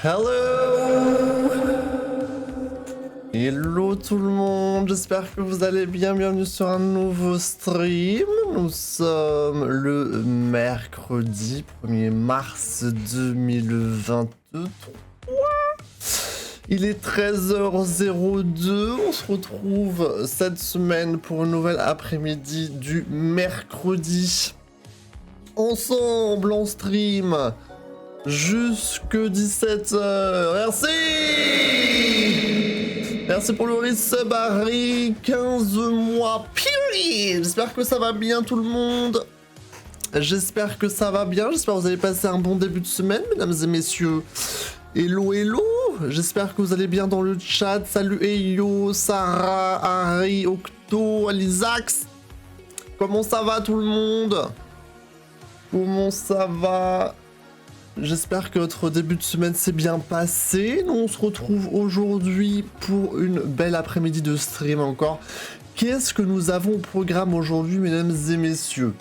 Hello! Hello tout le monde, j'espère que vous allez bien, bienvenue sur un nouveau stream. Nous sommes le mercredi 1er mars 2023. Il est 13h02, on se retrouve cette semaine pour une nouvelle après-midi du mercredi. Ensemble en stream jusque 17h. Merci! Merci pour le resub Harry, 15 mois period. J'espère que ça va bien tout le monde. J'espère que ça va bien, j'espère que vous allez passer un bon début de semaine, mesdames et messieurs. Hello, hello. J'espère que vous allez bien dans le chat. Salut Eyo, Sarah, Harry, Octo, Alisax. Comment ça va tout le monde? Comment ça va? J'espère que votre début de semaine s'est bien passé. Nous on se retrouve aujourd'hui pour une belle après-midi de stream encore. Qu'est-ce que nous avons au programme aujourd'hui, mesdames et messieurs?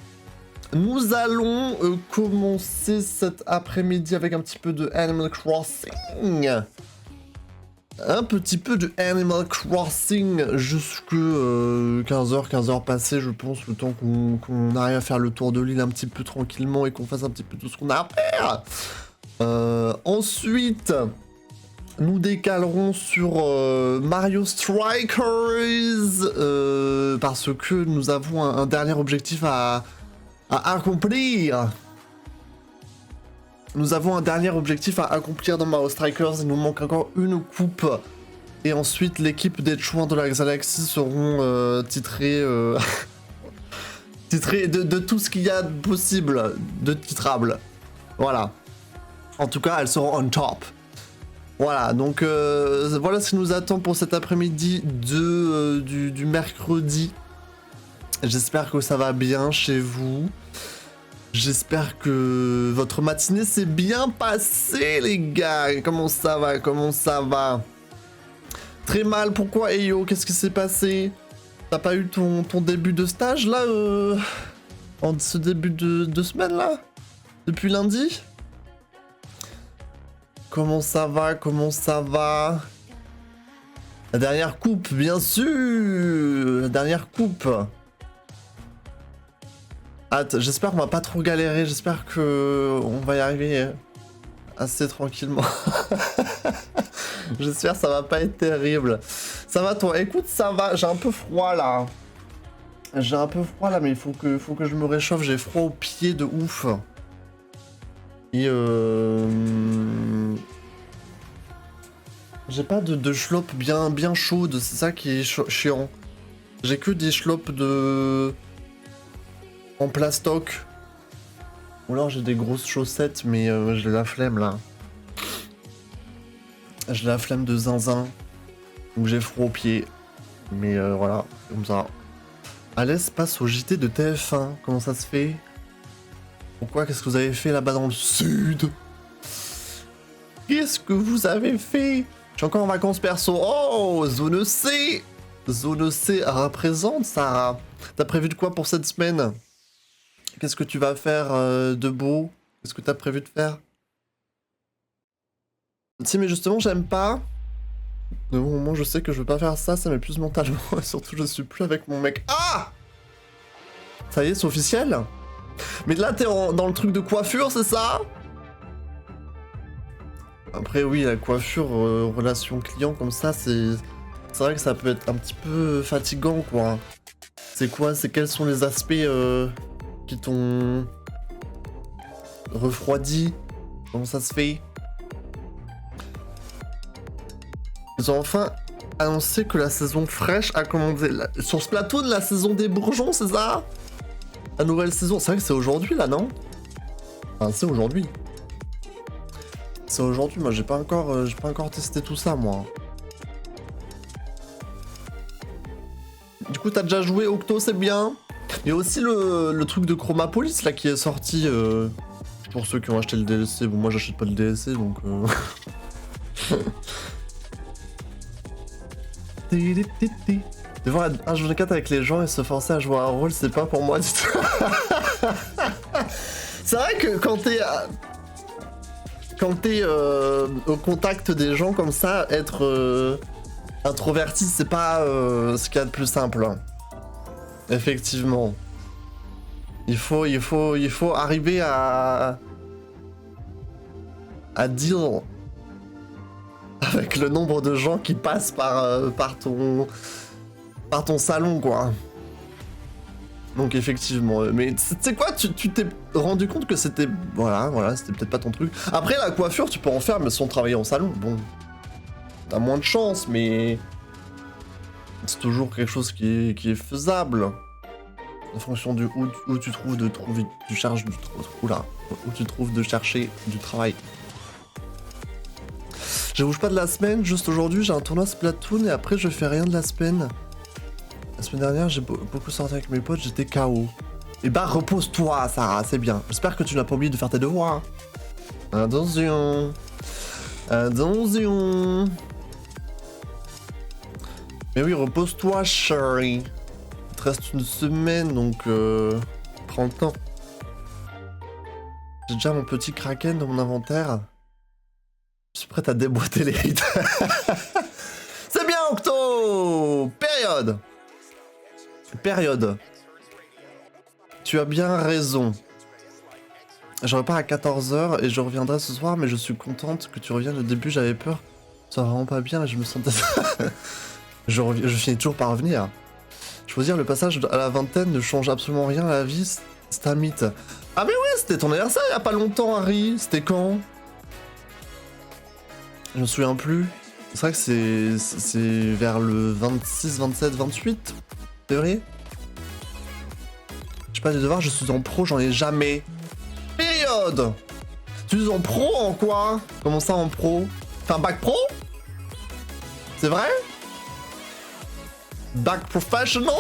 Nous allons commencer cet après-midi avec un petit peu de Animal Crossing. Un petit peu de Animal Crossing jusque 15h passées, je pense, le temps qu'on arrive à faire le tour de l'île un petit peu tranquillement et qu'on fasse un petit peu tout ce qu'on a à faire. Ensuite, nous décalerons sur Mario Strikers parce que nous avons un dernier objectif à accomplir. Nous avons un dernier objectif à accomplir dans Mario Strikers. Il nous manque encore une coupe. Et ensuite, l'équipe des chouins de la galaxie seront titrés, titrés de tout ce qu'il y a de possible, de titrable. Voilà. En tout cas, elles seront on top. Voilà, donc voilà ce qui nous attend pour cet après-midi du mercredi. J'espère que ça va bien chez vous. J'espère que votre matinée s'est bien passée, les gars. Comment ça va? Comment ça va? Très mal, pourquoi, Eyo? Qu'est-ce qui s'est passé? T'as pas eu ton début de stage, là en ce début de semaine, là? Depuis lundi? Comment ça va? Comment ça va? La dernière coupe, bien sûr! La dernière coupe. J'espère qu'on va pas trop galérer, j'espère que on va y arriver assez tranquillement. J'espère que ça va pas être terrible. Ça va toi? Écoute, ça va, j'ai un peu froid là. J'ai un peu froid là, mais il faut que je me réchauffe, j'ai froid aux pieds de ouf. Et j'ai pas de schlop bien chaude, c'est ça qui est chiant. J'ai que des schlopes en plastoc. Ou alors j'ai des grosses chaussettes, mais j'ai la flemme là. J'ai la flemme de zinzin. Donc j'ai froid aux pieds. Mais voilà, comme ça. Alès passe au JT de TF1. Comment ça se fait? Pourquoi? Qu'est-ce que vous avez fait là-bas dans le sud? Qu'est-ce que vous avez fait? Je suis encore en vacances perso. Oh, zone C. Zone C représente, Sarah. T'as prévu de quoi pour cette semaine? Qu'est-ce que tu vas faire de beau? Qu'est-ce que t'as prévu de faire? Si, mais justement, j'aime pas. De bon moment, je sais que je veux pas faire ça, ça m'épuise mentalement. Et surtout, je suis plus avec mon mec. Ah! Ça y est, c'est officiel? Mais là, t'es dans le truc de coiffure, c'est ça? Après, oui, la coiffure, relation client, comme ça, c'est vrai que ça peut être un petit peu fatigant, quoi. C'est quoi? Quels sont les aspects qui t'ont refroidi? Comment ça se fait? Ils ont enfin annoncé que la saison fraîche a commencé. Sur ce plateau de la saison des bourgeons, c'est ça? La nouvelle saison. C'est vrai que c'est aujourd'hui là, non? Enfin, c'est aujourd'hui. C'est aujourd'hui, moi j'ai pas encore testé tout ça, moi. Du coup, t'as déjà joué Octo, c'est bien. Il y a aussi le truc de Chromapolis là qui est sorti. Pour ceux qui ont acheté le DLC. Bon, moi j'achète pas le DLC donc. Devant un jeu de 4 avec les gens et se forcer à jouer un rôle, c'est pas pour moi du tout. C'est vrai que quand quand t'es au contact des gens comme ça, être introverti, c'est pas ce qu'il y a de plus simple. Hein. Effectivement. Il faut arriver à deal avec le nombre de gens qui passent par ton salon, quoi. Donc effectivement, mais tu sais quoi, tu t'es rendu compte que c'était... Voilà, c'était peut-être pas ton truc. Après, la coiffure, tu peux en faire, mais sans travailler en salon, bon... T'as moins de chance, mais... C'est toujours quelque chose qui est faisable. En fonction de où tu trouves de trouver... Tu cherches du... Oula. Où tu trouves de chercher du travail. Je bouge pas de la semaine, juste aujourd'hui, j'ai un tournoi Splatoon et après je fais rien de la semaine. La semaine dernière, j'ai beaucoup sorti avec mes potes, j'étais KO. Et bah, repose-toi, Sarah, c'est bien. J'espère que tu n'as pas oublié de faire tes devoirs. Attention. Attention. Mais oui, repose-toi, chérie. Il te reste une semaine, donc prends le temps. J'ai déjà mon petit kraken dans mon inventaire. Je suis prête à déboîter les hits. C'est bien, Octo. Période. Tu as bien raison. Je repars à 14h et je reviendrai ce soir, mais je suis contente que tu reviennes. Au début, j'avais peur. Ça va vraiment pas bien et je me sentais... je finis toujours par revenir. Je veux dire, le passage à la vingtaine ne change absolument rien à la vie. C'est un mythe. Ah mais ouais, c'était ton anniversaire il y a pas longtemps, Harry. C'était quand? Je me souviens plus. C'est vrai que c'est vers le 26, 27, 28 février. Je sais pas, des devoirs, je suis en pro, j'en ai jamais. Période. Tu es en pro en quoi? Comment ça en pro? T'as un bac pro? C'est vrai? Bac professional?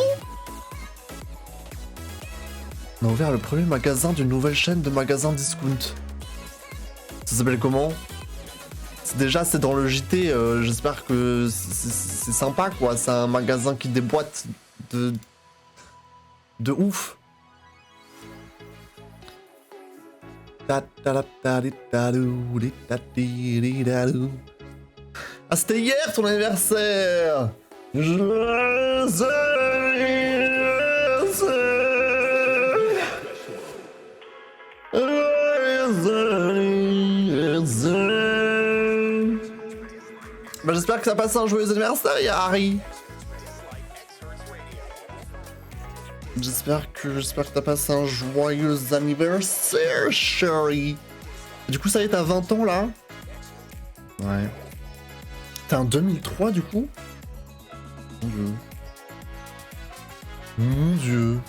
On a ouvert le premier magasin d'une nouvelle chaîne de magasins discount. Ça s'appelle comment? Déjà, c'est dans le JT, j'espère que c'est sympa, quoi. C'est un magasin qui déboîte de ouf. Ah, c'était hier ton anniversaire. Bah, j'espère que ça passe un joyeux anniversaire, Harry. J'espère que t'as passé un joyeux anniversaire, chérie. Du coup, ça y est, t'as 20 ans, là? Ouais. T'es en 2003, du coup? Mon Dieu. Mon Dieu.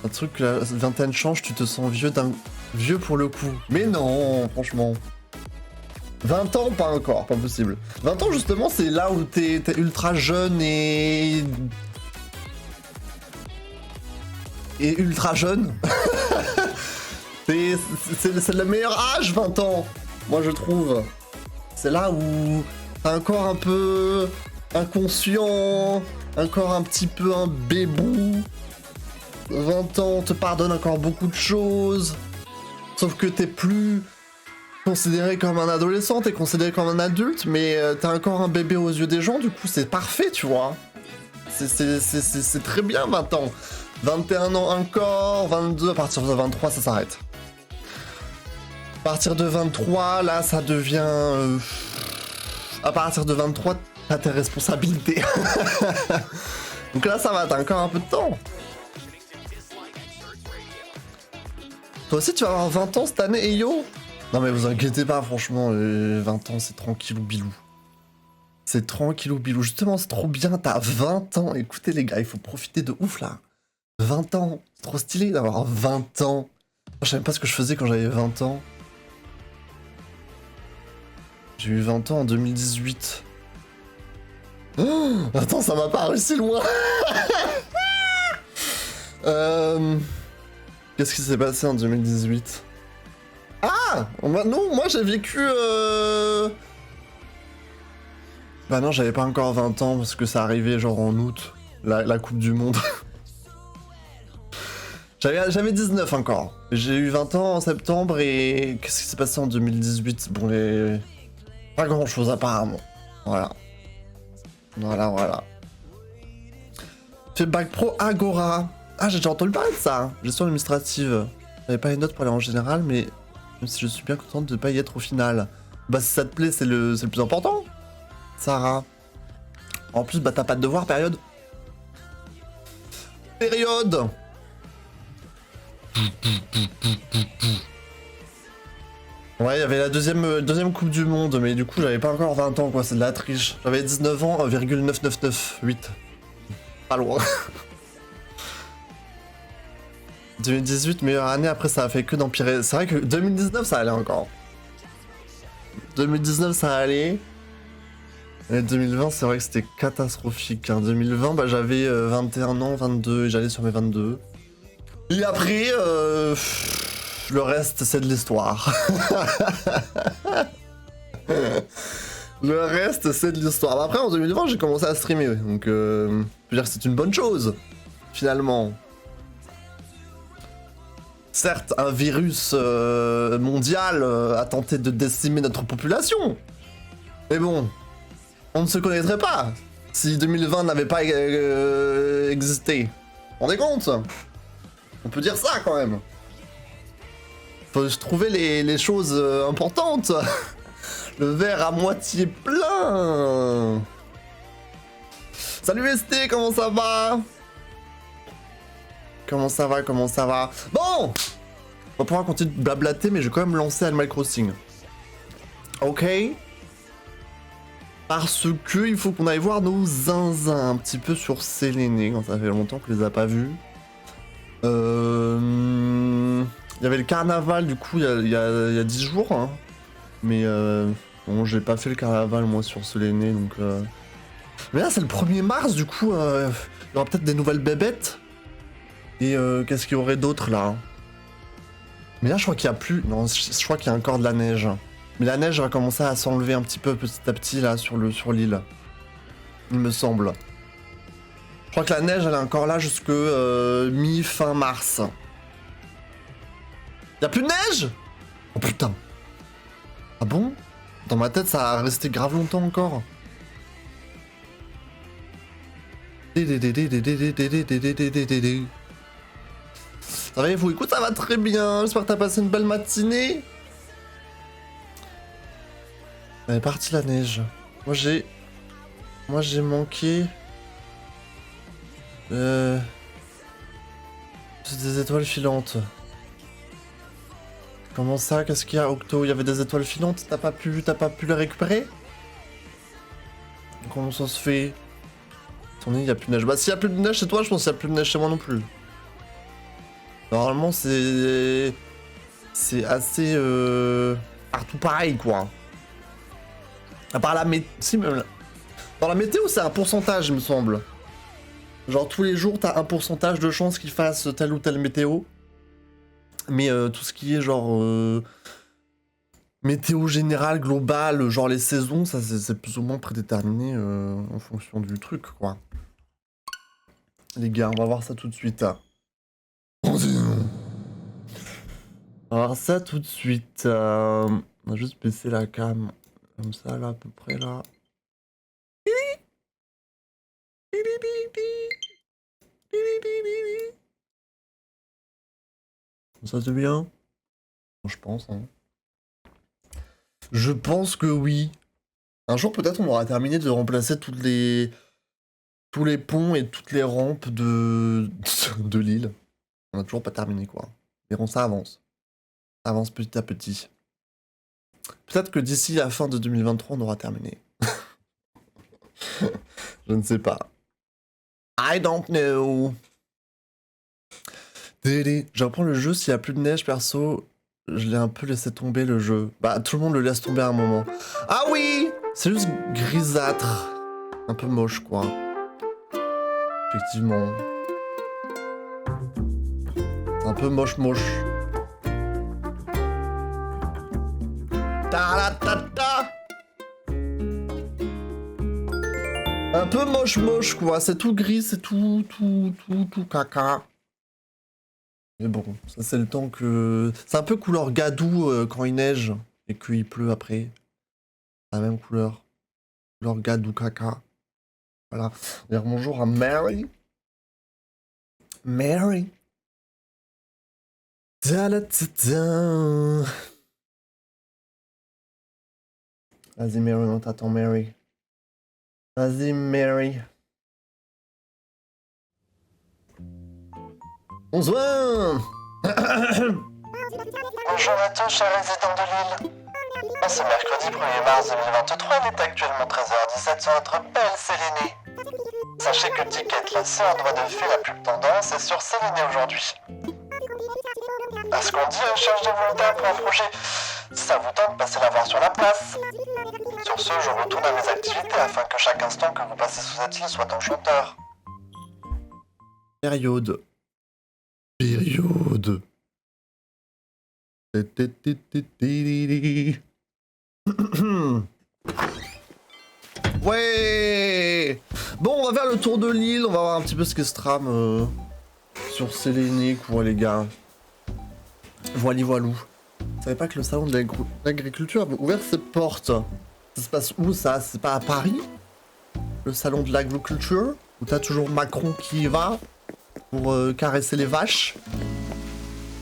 Un truc que la vingtaine change, tu te sens vieux pour le coup. Mais non, franchement. 20 ans, pas encore, pas possible. 20 ans, justement, c'est là où t'es ultra jeune et ultra jeune. c'est le meilleur âge, 20 ans, moi je trouve. C'est là où t'es encore un peu inconscient, encore un petit peu un bébou. 20 ans, on te pardonne encore beaucoup de choses. Sauf que t'es plus considéré comme un adolescent, t'es considéré comme un adulte, mais t'es encore un bébé aux yeux des gens, du coup c'est parfait, tu vois. C'est très bien, 20 ans. 21 ans encore, 22, à partir de 23 ça s'arrête. À partir de 23, là ça devient... À partir de 23, t'as tes responsabilités. Donc là ça va, t'as encore un peu de temps. Toi aussi tu vas avoir 20 ans cette année, et yo. Non mais vous inquiétez pas, franchement, 20 ans c'est tranquillou bilou. C'est tranquillou bilou, justement c'est trop bien, t'as 20 ans. Écoutez les gars, il faut profiter de ouf là. 20 ans, c'est trop stylé d'avoir 20 ans. Je savais pas ce que je faisais quand j'avais 20 ans. J'ai eu 20 ans en 2018. Oh, attends, ça m'a paru si loin. Qu'est-ce qui s'est passé en 2018? Ah, non, moi j'ai vécu... Bah non, j'avais pas encore 20 ans parce que ça arrivait genre en août, la Coupe du Monde. J'avais 19 encore. J'ai eu 20 ans en septembre et... Qu'est-ce qui s'est passé en 2018? Bon, pas grand chose apparemment. Voilà. Voilà. Fait bac pro Agora. Ah, j'ai déjà entendu parler de ça. Gestion administrative. J'avais pas les notes pour aller en général, mais même si je suis bien contente de pas y être au final. Bah si ça te plaît, c'est le plus important. Sarah. En plus, bah t'as pas de devoir, période. Période. Ouais, il y avait la deuxième Coupe du Monde, mais du coup, j'avais pas encore 20 ans, quoi, c'est de la triche. J'avais 19 ans, 99998. Pas loin. 2018, meilleure année, après ça a fait que d'empirer. C'est vrai que 2019, ça allait encore. 2019, ça allait. Et 2020, c'est vrai que c'était catastrophique. Hein. 2020, bah, j'avais 21 ans, 22, et j'allais sur mes 22. Et après, le reste, c'est de l'histoire. Le reste, c'est de l'histoire. Après, en 2020, j'ai commencé à streamer. Donc, je veux dire que c'est une bonne chose, finalement. Certes, un virus mondial a tenté de décimer notre population. Mais bon, on ne se connaîtrait pas si 2020 n'avait pas existé. Vous vous rendez compte? On peut dire ça quand même. Faut se trouver les choses importantes. Le verre à moitié plein. Salut ST, comment ça va? Comment ça va? Bon, on va pouvoir continuer de blablater, mais je vais quand même lancer Animal Crossing. Ok. Parce que il faut qu'on aille voir nos zinzins un petit peu sur Séléné, quand ça fait longtemps qu'on les a pas vus. Il y avait le carnaval du coup il y a 10 jours. Hein. Mais bon, j'ai pas fait le carnaval moi sur Séléné donc. Mais là c'est le 1er mars du coup, il y aura peut-être des nouvelles bébêtes. Et qu'est-ce qu'il y aurait d'autre là? Mais là je crois qu'il y a plus. Non, je crois qu'il y a encore de la neige. Mais la neige va commencer à s'enlever un petit peu petit à petit là sur l'île. Il me semble. Je crois que la neige elle est encore là jusque mi-fin mars. Y'a plus de neige? Oh putain. Ah bon? Dans ma tête ça a resté grave longtemps encore. Ça va vous? Écoute, ça va très bien. J'espère que t'as passé une belle matinée. Elle est partie la neige. Moi j'ai manqué. C'est des étoiles filantes. Comment ça? Qu'est-ce qu'il y a, Octo? Il y avait des étoiles filantes? T'as pas pu les récupérer? Comment ça se fait? Attendez, il y a plus de neige. Bah s'il y a plus de neige chez toi, je pense qu'il y a plus de neige chez moi non plus. Normalement c'est assez partout pareil quoi. À part la météo. Si, même dans la météo c'est un pourcentage il me semble. Genre tous les jours t'as un pourcentage de chance qu'il fasse telle ou telle météo. Mais tout ce qui est genre météo générale, globale, genre les saisons, ça c'est plus ou moins prédéterminé en fonction du truc quoi. Les gars, on va voir ça tout de suite. On va voir ça tout de suite. On va juste baisser la cam. Comme ça là, à peu près là. Ça c'est bien? Je pense. Hein. Je pense que oui. Un jour peut-être on aura terminé de remplacer tous les ponts et toutes les rampes de l'île. On a toujours pas terminé quoi. Mais bon ça avance. Ça avance petit à petit. Peut-être que d'ici la fin de 2023 on aura terminé. Je ne sais pas. I don't know. Je reprends le jeu s'il y a plus de neige perso. Je l'ai un peu laissé tomber le jeu. Bah tout le monde le laisse tomber à un moment. Ah oui! C'est juste grisâtre. Un peu moche quoi. Effectivement. C'est un peu moche. Ta-la-ta-ta! Un peu moche quoi. C'est tout gris, c'est tout caca. Mais bon, ça c'est le temps que... C'est un peu couleur gadou quand il neige et qu'il pleut après. La même couleur. Couleur gadou caca. Voilà. Dire bonjour à Mary. Mary. Ta-la-ta-ta. Vas-y Mary, on t'attend Mary. Vas-y Mary. Bonsoir. Bonjour à tous, chers résidents de l'île. En ce mercredi 1er mars 2023, il est actuellement 13h17 sur notre belle Sélénée. Sachez que Ticket, la sœur doigt de fée la plus tendance, est sur Sélénée aujourd'hui. À ce qu'on dit, elle cherche des volontaires pour un projet. Si ça vous tente, passez la voir sur la place. Sur ce, je retourne à mes activités afin que chaque instant que vous passez sous cette île soit enchanteur. Période. Période. Ouais. Bon, on va faire le tour de l'île, on va voir un petit peu ce que se trame sur Sélénée, quoi, les gars. Voili voilou. Vous savez pas que le salon de l'agriculture a ouvert ses portes? Ça se passe où, ça? C'est pas à Paris? Le salon de l'agriculture? Où t'as toujours Macron qui y va pour caresser les vaches?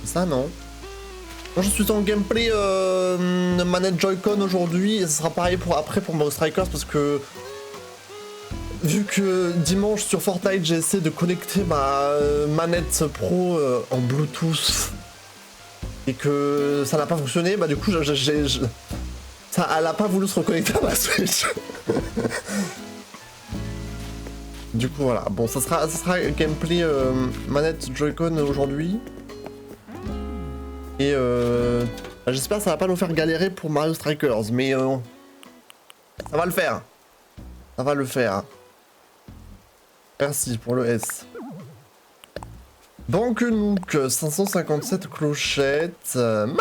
Ça, non? Moi, je suis en gameplay manette Joy-Con aujourd'hui, et ce sera pareil pour après pour Mario Strikers, parce que vu que dimanche sur Fortnite j'ai essayé de connecter ma manette pro en Bluetooth et que ça n'a pas fonctionné, bah du coup ça, elle a pas voulu se reconnecter à ma Switch. Du coup voilà, bon ça sera gameplay manette Joy-Con aujourd'hui. Et j'espère que ça va pas nous faire galérer pour Mario Strikers, mais ça va le faire. Ça va le faire. Merci pour le S. Banque Nook, 557 clochettes. Maman!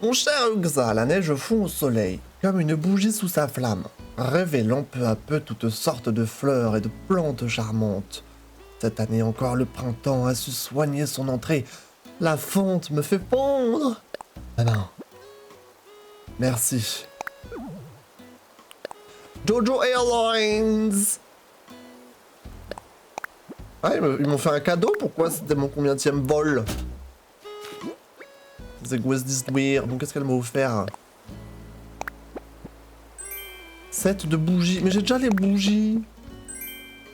Mon cher Uxa, la neige fond au soleil, comme une bougie sous sa flamme, révélant peu à peu toutes sortes de fleurs et de plantes charmantes. Cette année encore, le printemps a su soigner son entrée. La fonte me fait fondre. Maman. Merci. Jojo Airlines. Ah, ils m'ont fait un cadeau? Pourquoi? C'était mon combienième vol? C'est quoi this weird? Donc qu'est-ce qu'elle m'a offert? 7 de bougies. Mais j'ai déjà les bougies.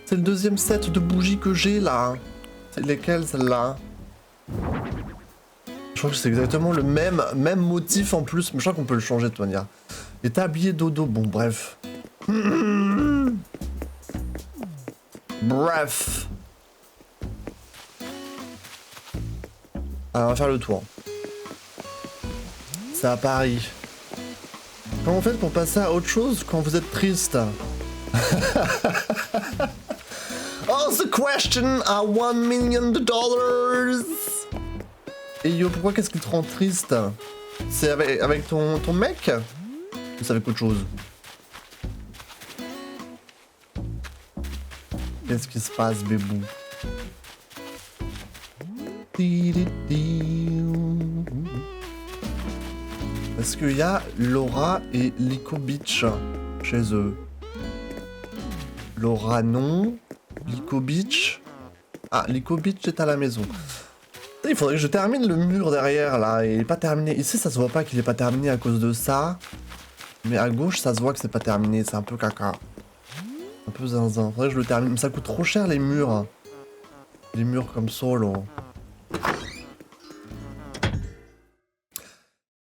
C'est le deuxième set de bougies que j'ai là. C'est lesquelles celles-là? Je crois que c'est exactement le même motif en plus, mais je crois qu'on peut le changer de toute manière. Et tablier dodo, bon bref. Bref. Alors on va faire le tour. C'est à Paris. Comment vous faites pour passer à autre chose quand vous êtes triste? Oh, the question à $1 million. Et yo, pourquoi qu'est-ce qui te rend triste? C'est avec ton mec? Ou c'est avec autre chose? Qu'est-ce qui se passe, bébou? Est-ce qu'il y a Laura et Lico Beach chez eux? Laura non. Lico Beach. Ah, Lico Beach est à la maison. Il faudrait que je termine le mur derrière là. Il est pas terminé. Ici ça se voit pas qu'il est pas terminé à cause de ça. Mais à gauche ça se voit que c'est pas terminé. C'est un peu caca. Un peu zinzin. Faudrait que je le termine. Mais ça coûte trop cher les murs. Les murs comme solo.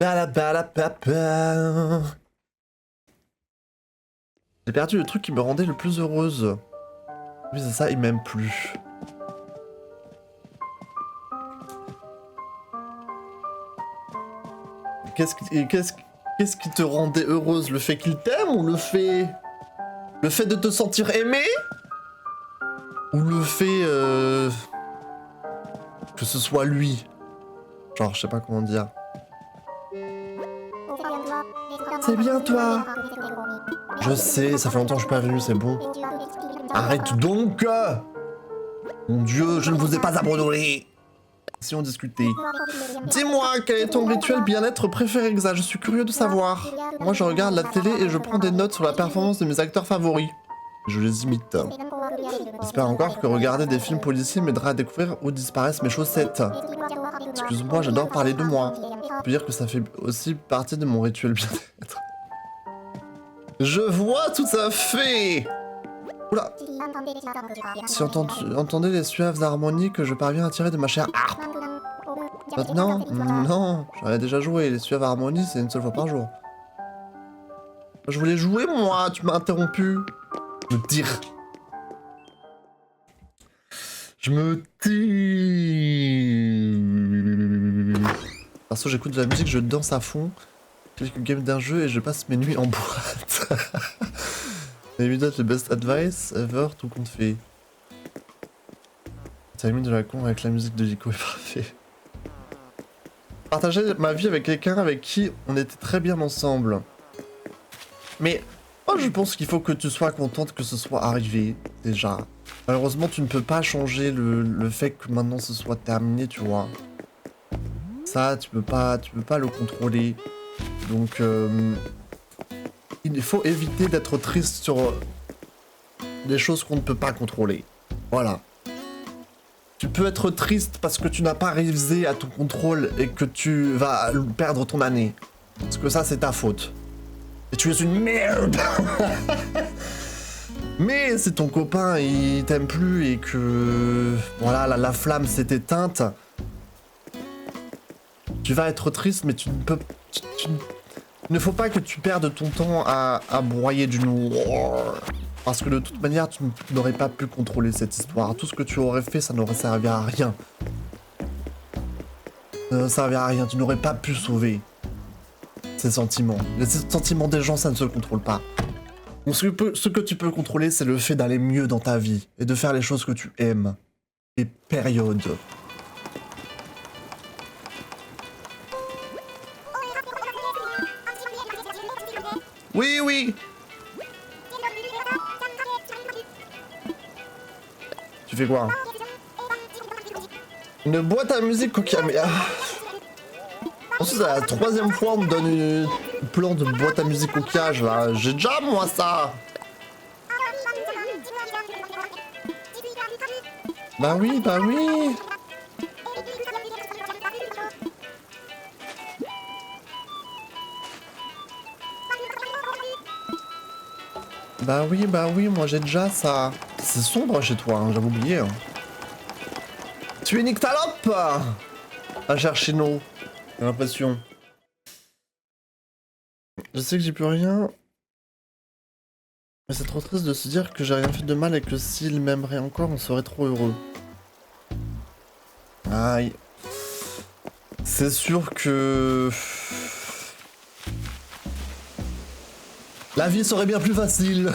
J'ai perdu le truc qui me rendait le plus heureuse. Oui c'est ça, il m'aime plus. Qu'est-ce qui te rendait heureuse? Le fait qu'il t'aime ou le fait de te sentir aimé? Ou le fait que ce soit lui? Genre, je sais pas comment dire. C'est bien toi. Je sais, ça fait longtemps que je suis pas venu, c'est bon. Arrête donc. Mon Dieu, je ne vous ai pas abandonné. Si on discutait. Dis-moi, quel est ton rituel bien-être préféré, Xa? Je suis curieux de savoir. Moi, je regarde la télé et je prends des notes sur la performance de mes acteurs favoris. Je les imite. J'espère encore que regarder des films policiers m'aidera à découvrir où disparaissent mes chaussettes. Excuse-moi, j'adore parler de moi. Je peux dire que ça fait aussi partie de mon rituel bien-être. Je vois tout à fait. Oula. Si entendez les suaves harmonies que je parviens à tirer de ma chair. Ah. Maintenant? Non, j'en ai déjà joué. Les suaves harmonies, c'est une seule fois par jour. Je voulais jouer, moi. Tu m'as interrompu. Je me tire. Je me tire. Perso, j'écoute de la musique, je danse à fond. Quelques games d'un jeu et je passe mes nuits en boîte. Évidemment, le best advice ever, tout compte fait. Timing de la con avec la musique de Lico est parfait. Partager ma vie avec quelqu'un avec qui on était très bien ensemble. Mais moi je pense qu'il faut que tu sois contente que ce soit arrivé, déjà. Malheureusement, tu ne peux pas changer le fait que maintenant ce soit terminé, tu vois. Ça, tu peux pas le contrôler. Donc, il faut éviter d'être triste sur des choses qu'on ne peut pas contrôler. Voilà. Tu peux être triste parce que tu n'as pas révisé à ton contrôle et que tu vas perdre ton année. Parce que ça, c'est ta faute. Et tu es une merde. Mais si ton copain, il t'aime plus et que... Voilà, la flamme s'est éteinte... Tu vas être triste, mais tu ne peux... Il ne faut pas que tu perdes ton temps à broyer du noir. Parce que de toute manière, tu n'aurais pas pu contrôler cette histoire. Tout ce que tu aurais fait, ça n'aurait servi à rien. Ça n'aurait servi à rien. Tu n'aurais pas pu sauver ces sentiments. Les sentiments des gens, ça ne se contrôle pas. Donc ce que tu peux contrôler, c'est le fait d'aller mieux dans ta vie. Et de faire les choses que tu aimes. Et période. Oui, oui. Tu fais quoi? Une boîte à musique coquille. Mais ensuite, c'est la troisième fois on me donne une plan de boîte à musique coquillage là. J'ai déjà moi ça. Bah oui, bah oui. Bah oui, moi j'ai déjà ça. C'est sombre chez toi, hein, j'avais oublié. Hein. Tu es une nyctalope à Cherchino, j'ai l'impression. Je sais que j'ai plus rien. Mais c'est trop triste de se dire que j'ai rien fait de mal et que s'il m'aimerait encore, on serait trop heureux. Aïe. C'est sûr que... La vie serait bien plus facile.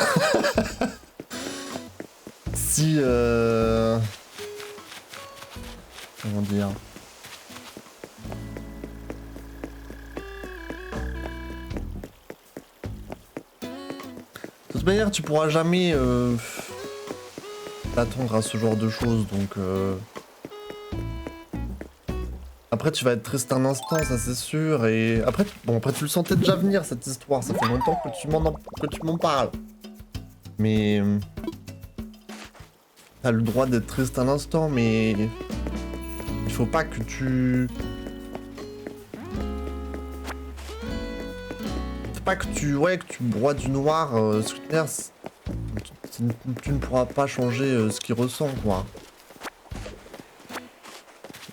Si comment dire? De toute manière, tu pourras jamais t'attendre à ce genre de choses, donc après tu vas être triste un instant, ça c'est sûr, et après, après tu le sentais déjà venir cette histoire, ça fait longtemps que tu m'en parles. Mais t'as le droit d'être triste un instant, mais il faut pas que tu... Faut pas que tu broies du noir, tu ne pourras pas changer ce qu'il ressent, quoi.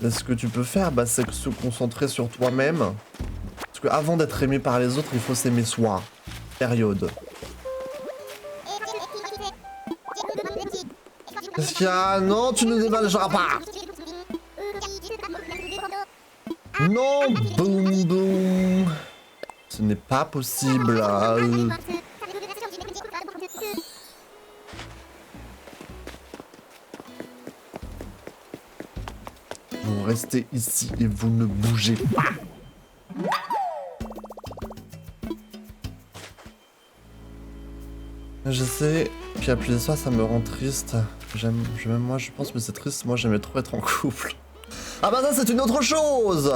Et ce que tu peux faire, bah, c'est se concentrer sur toi-même. Parce que avant d'être aimé par les autres, il faut s'aimer soi. Période. Qu'est-ce qu'il y a? Non, tu ne déballeras pas. Non, boum boum. Ce n'est pas possible. Vous restez ici et vous ne bougez pas. Je sais, puis appeler ça, ça me rend triste. Moi je pense, mais c'est triste, moi j'aimais trop être en couple. Ah bah ça c'est une autre chose.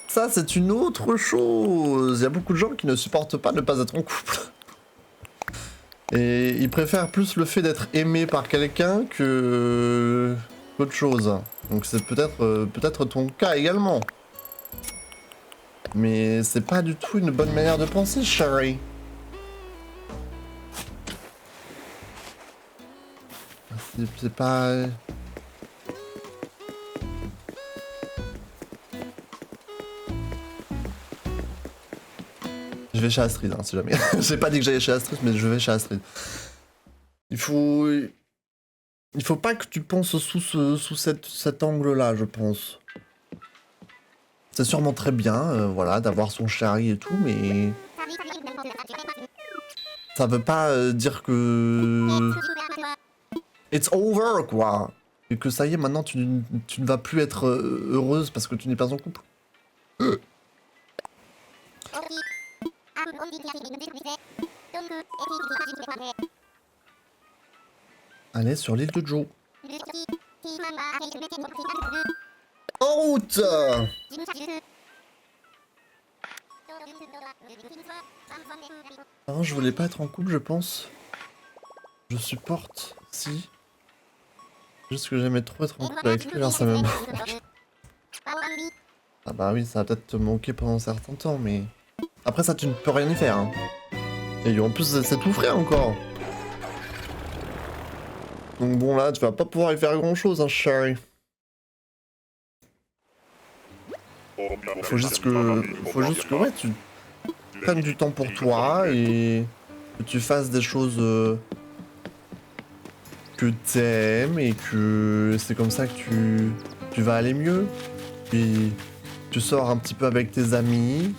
Ça c'est une autre chose. Il y a beaucoup de gens qui ne supportent pas ne pas être en couple. Et ils préfèrent plus le fait d'être aimé par quelqu'un que qu'autre chose. Donc c'est peut-être ton cas également. Mais c'est pas du tout une bonne manière de penser, chérie. C'est pas... Je vais chez Astrid, hein, si jamais. J'ai pas dit que j'allais chez Astrid, mais je vais chez Astrid. Il faut pas que tu penses sous cet angle-là, je pense. C'est sûrement très bien, voilà, d'avoir son chéri et tout, mais... Ça veut pas dire que... It's over, quoi. Et que ça y est, maintenant, tu ne vas plus être heureuse parce que tu n'es pas en couple. Allez, sur l'île de Joe. En route! Non, je voulais pas être en couple, je pense. Je supporte, si. Juste que j'aimais trop être en couple avec lui, alors ça me manque. Ah bah oui, ça va peut-être te manquer pendant un certain temps, mais... Après ça, tu ne peux rien y faire. Hein. Et en plus, c'est tout frais encore. Donc bon, là, tu vas pas pouvoir y faire grand-chose, hein, chérie. Faut juste que ouais, tu prennes du temps pour toi et que tu fasses des choses que t'aimes et que c'est comme ça que tu vas aller mieux. Puis tu sors un petit peu avec tes amis,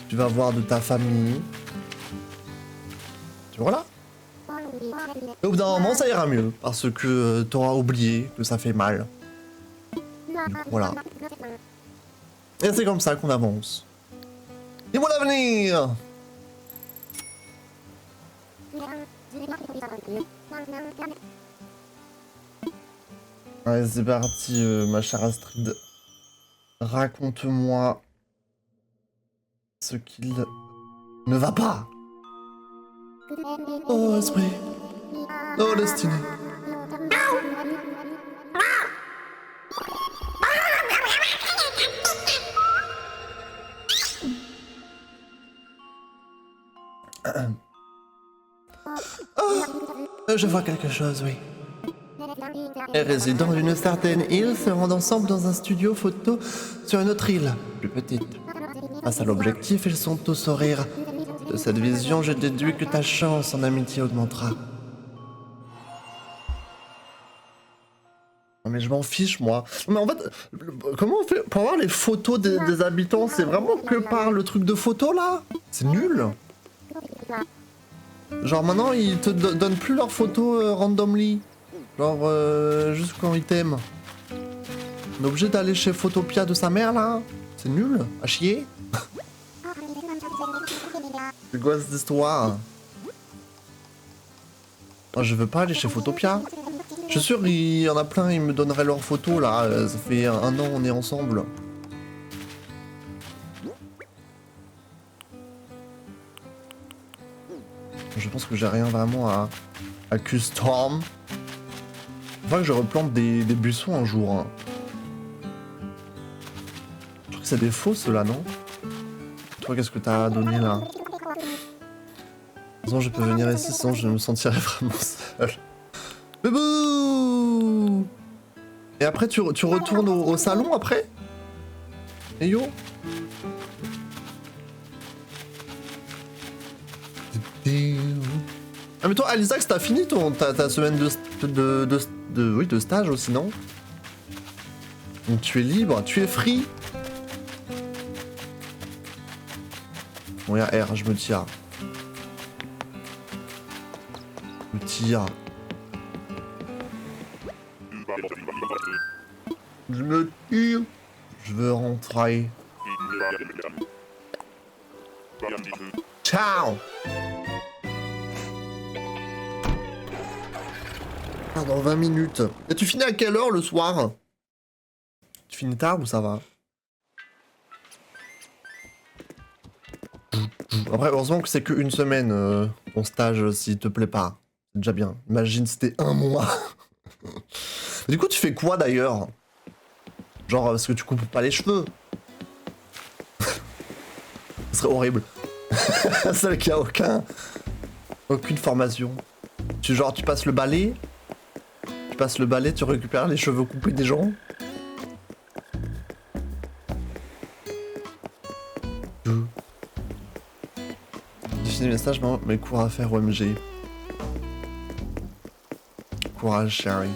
tu vas voir de ta famille. Tu voilà. Et au bout d'un moment, ça ira mieux parce que t'auras oublié que ça fait mal. Voilà. Et c'est comme ça qu'on avance. Dis-moi l'avenir! Allez, c'est parti, ma chère Astrid. Raconte-moi ce qu'il ne va pas. Oh, esprit. Oh, destinée. Je vois quelque chose, oui. Les résidents d'une certaine île se rendent ensemble dans un studio photo sur une autre île, plus petite. Face à l'objectif, ils sont tous au rire. De cette vision, je déduis que ta chance en amitié augmentera. Non mais je m'en fiche, moi. Mais en fait, comment on fait pour avoir les photos des habitants? C'est vraiment que par le truc de photo, là? C'est nul. Genre maintenant, ils te donnent plus leurs photos randomly. Genre, juste quand ils t'aiment. On est obligé d'aller chez Photopia de sa mère, là? C'est nul, à chier. C'est quoi cette histoire? Moi, je veux pas aller chez Photopia. Je suis sûr, il y en a plein, ils me donneraient leurs photos, là. Ça fait un an, on est ensemble. Je pense que j'ai rien vraiment à custom. Faut que je replante des buissons un jour. Hein. Je crois que c'est des faux ceux-là, non? Toi, qu'est-ce que t'as donné là? De toute façon, je peux venir ici, sinon je me sentirais vraiment seul. Bébou! Et après, tu retournes au salon après? Et yo? Ah mais toi, Alisax, t'as fini ta semaine de stage aussi, non? Donc tu es libre, tu es free. Bon, y'a R, je me tire. Je me tire. Je me tire. Je veux rentrer. Ciao! Dans 20 minutes. Et tu finis à quelle heure le soir? Tu finis tard ou ça va? Après, heureusement que c'est qu'une semaine, ton stage, s'il te plaît pas. C'est déjà bien. Imagine c'était 1 mois. Du coup, tu fais quoi d'ailleurs? Genre, parce que tu coupes pas les cheveux. Ce serait horrible. Celle qui a aucune formation. Tu passes le balai. Tu passes le balai, tu récupères les cheveux coupés des gens. J'ai fini le message, mais cours à faire OMG. Courage, chérie.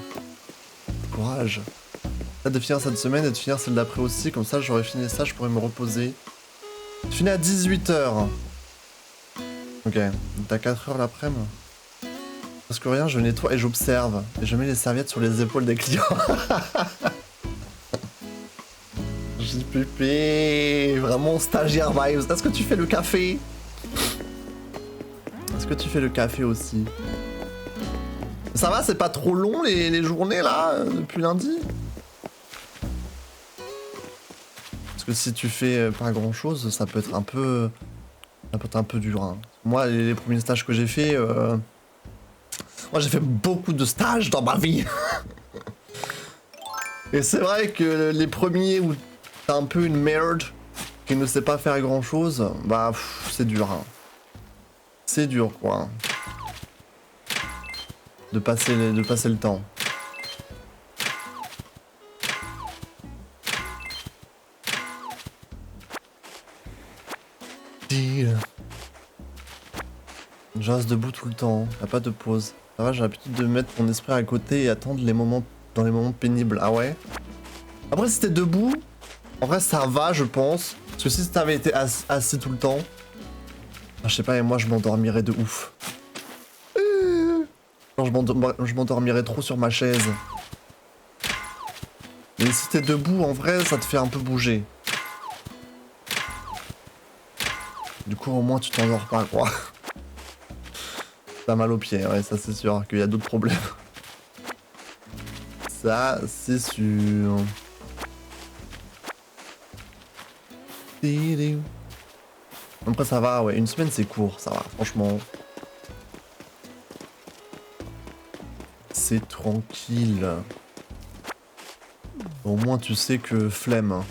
Courage. Hâte de finir cette semaine et de finir celle d'après aussi, comme ça j'aurais fini ça, je pourrais me reposer. Tu finis à 18h. Ok, t'as 4h l'après-midi. Parce que rien, je nettoie et j'observe. Et je mets les serviettes sur les épaules des clients. JPP, vraiment stagiaire vibes. Est-ce que tu fais le café? Est-ce que tu fais le café aussi? Ça va, c'est pas trop long les journées là, depuis lundi? Parce que si tu fais pas grand chose, ça peut être un peu... dur. Hein. Moi, les premiers stages que j'ai fait... Moi, j'ai fait beaucoup de stages dans ma vie. Et c'est vrai que les premiers où t'as un peu une merde qui ne sait pas faire grand chose, bah c'est dur. Hein. C'est dur quoi. De passer le temps. Je reste debout tout le temps, y'a pas de pause. Ça va, j'ai l'habitude de mettre mon esprit à côté et attendre dans les moments pénibles. Ah ouais? Après, si t'es debout, en vrai, ça va, je pense. Parce que si t'avais été assis tout le temps, je sais pas, et moi, je m'endormirais de ouf. Genre, je m'endormirais trop sur ma chaise. Mais si t'es debout, en vrai, ça te fait un peu bouger. Du coup, au moins, tu t'endors pas, quoi. T'as mal aux pieds, ouais, ça c'est sûr qu'il y a d'autres problèmes. Ça, c'est sûr. Après, ça va, ouais, une semaine c'est court, ça va, franchement. C'est tranquille. Au moins, tu sais que flemme.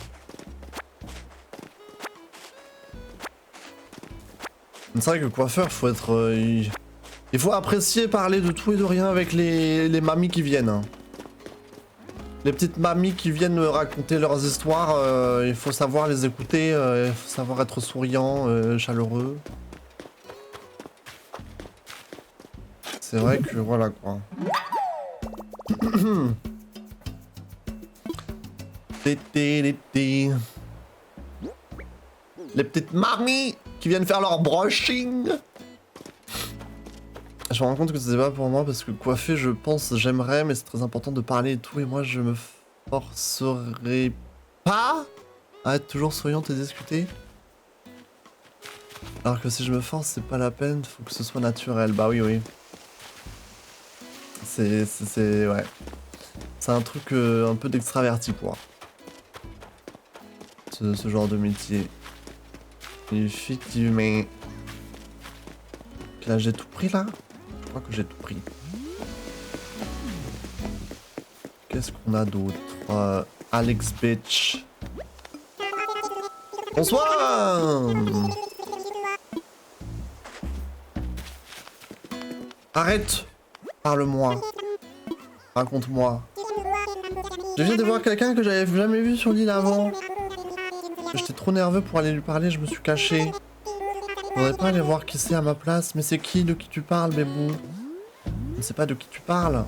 C'est vrai que coiffeur, faut être... Il faut apprécier parler de tout et de rien avec les mamies qui viennent. Hein. Les petites mamies qui viennent me raconter leurs histoires, il faut savoir les écouter, il faut savoir être souriant, chaleureux. C'est vrai que voilà quoi. Les petites mamies qui viennent faire leur brushing. Je me rends compte que c'est pas pour moi parce que coiffer, je pense, j'aimerais, mais c'est très important de parler et tout, et moi je me forcerai pas à être toujours souriante et discuter. Alors que si je me force, c'est pas la peine, faut que ce soit naturel. Bah oui, oui. Ouais. C'est un truc un peu d'extraverti, quoi. Ce genre de métier. Effectivement. Là, j'ai tout pris, là? Je crois que j'ai tout pris. Qu'est-ce qu'on a d'autre? Alex Bitch. Bonsoir! Arrête! Parle-moi. Raconte-moi. Je viens de voir quelqu'un que j'avais jamais vu sur l'île avant. J'étais trop nerveux pour aller lui parler, je me suis caché. Faudrait pas aller voir qui c'est à ma place, mais c'est qui? De qui tu parles, bébou? Je ne sais pas de qui tu parles.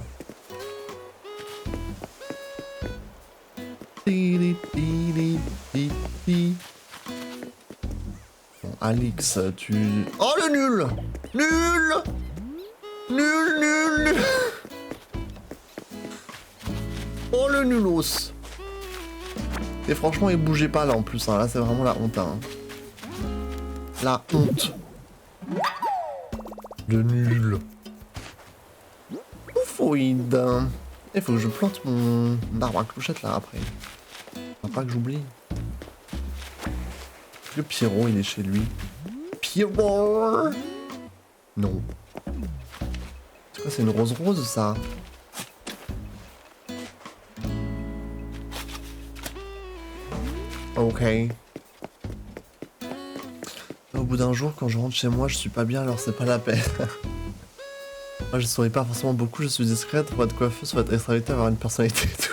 Bon, Alix, tu... Oh le nul! Nul! Nul, nul, nul! Oh le nulos! Et franchement, il bougeait pas là en plus, hein. Là c'est vraiment la honte. Hein. La honte. Le nul. Ouf. typhoïde. Il faut que je plante mon arbre à clochette là après. Faut pas que j'oublie. Est-ce que Pierrot il est chez lui? Pierrot! Non. C'est quoi, c'est une rose rose ça? Ok. Au bout d'un jour, quand je rentre chez moi, je suis pas bien, alors c'est pas la peine. Moi, je souris pas forcément beaucoup, je suis discrète, faut être coiffeuse, faut être extravertie, avoir une personnalité et tout.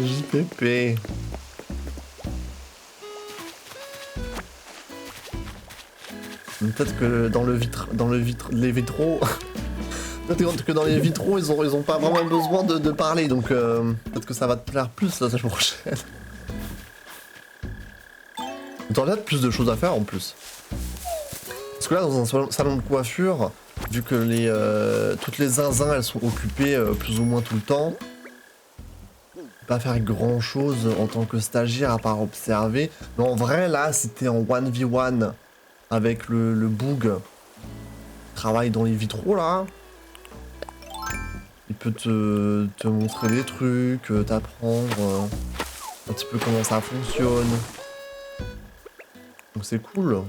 JPP. Peut-être que les vitraux... Peut-être que dans les vitraux, ils ont pas vraiment besoin de parler, donc peut-être que ça va te plaire plus la semaine prochaine. T'en as plus de choses à faire en plus. Parce que là, dans un salon de coiffure, vu que toutes les zinzins, elles sont occupées plus ou moins tout le temps, pas faire grand chose en tant que stagiaire à part observer. Mais en vrai, là, si t'es en 1v1 avec le boug, travaille dans les vitraux là, il peut te montrer des trucs, t'apprendre un petit peu comment ça fonctionne. Donc c'est cool.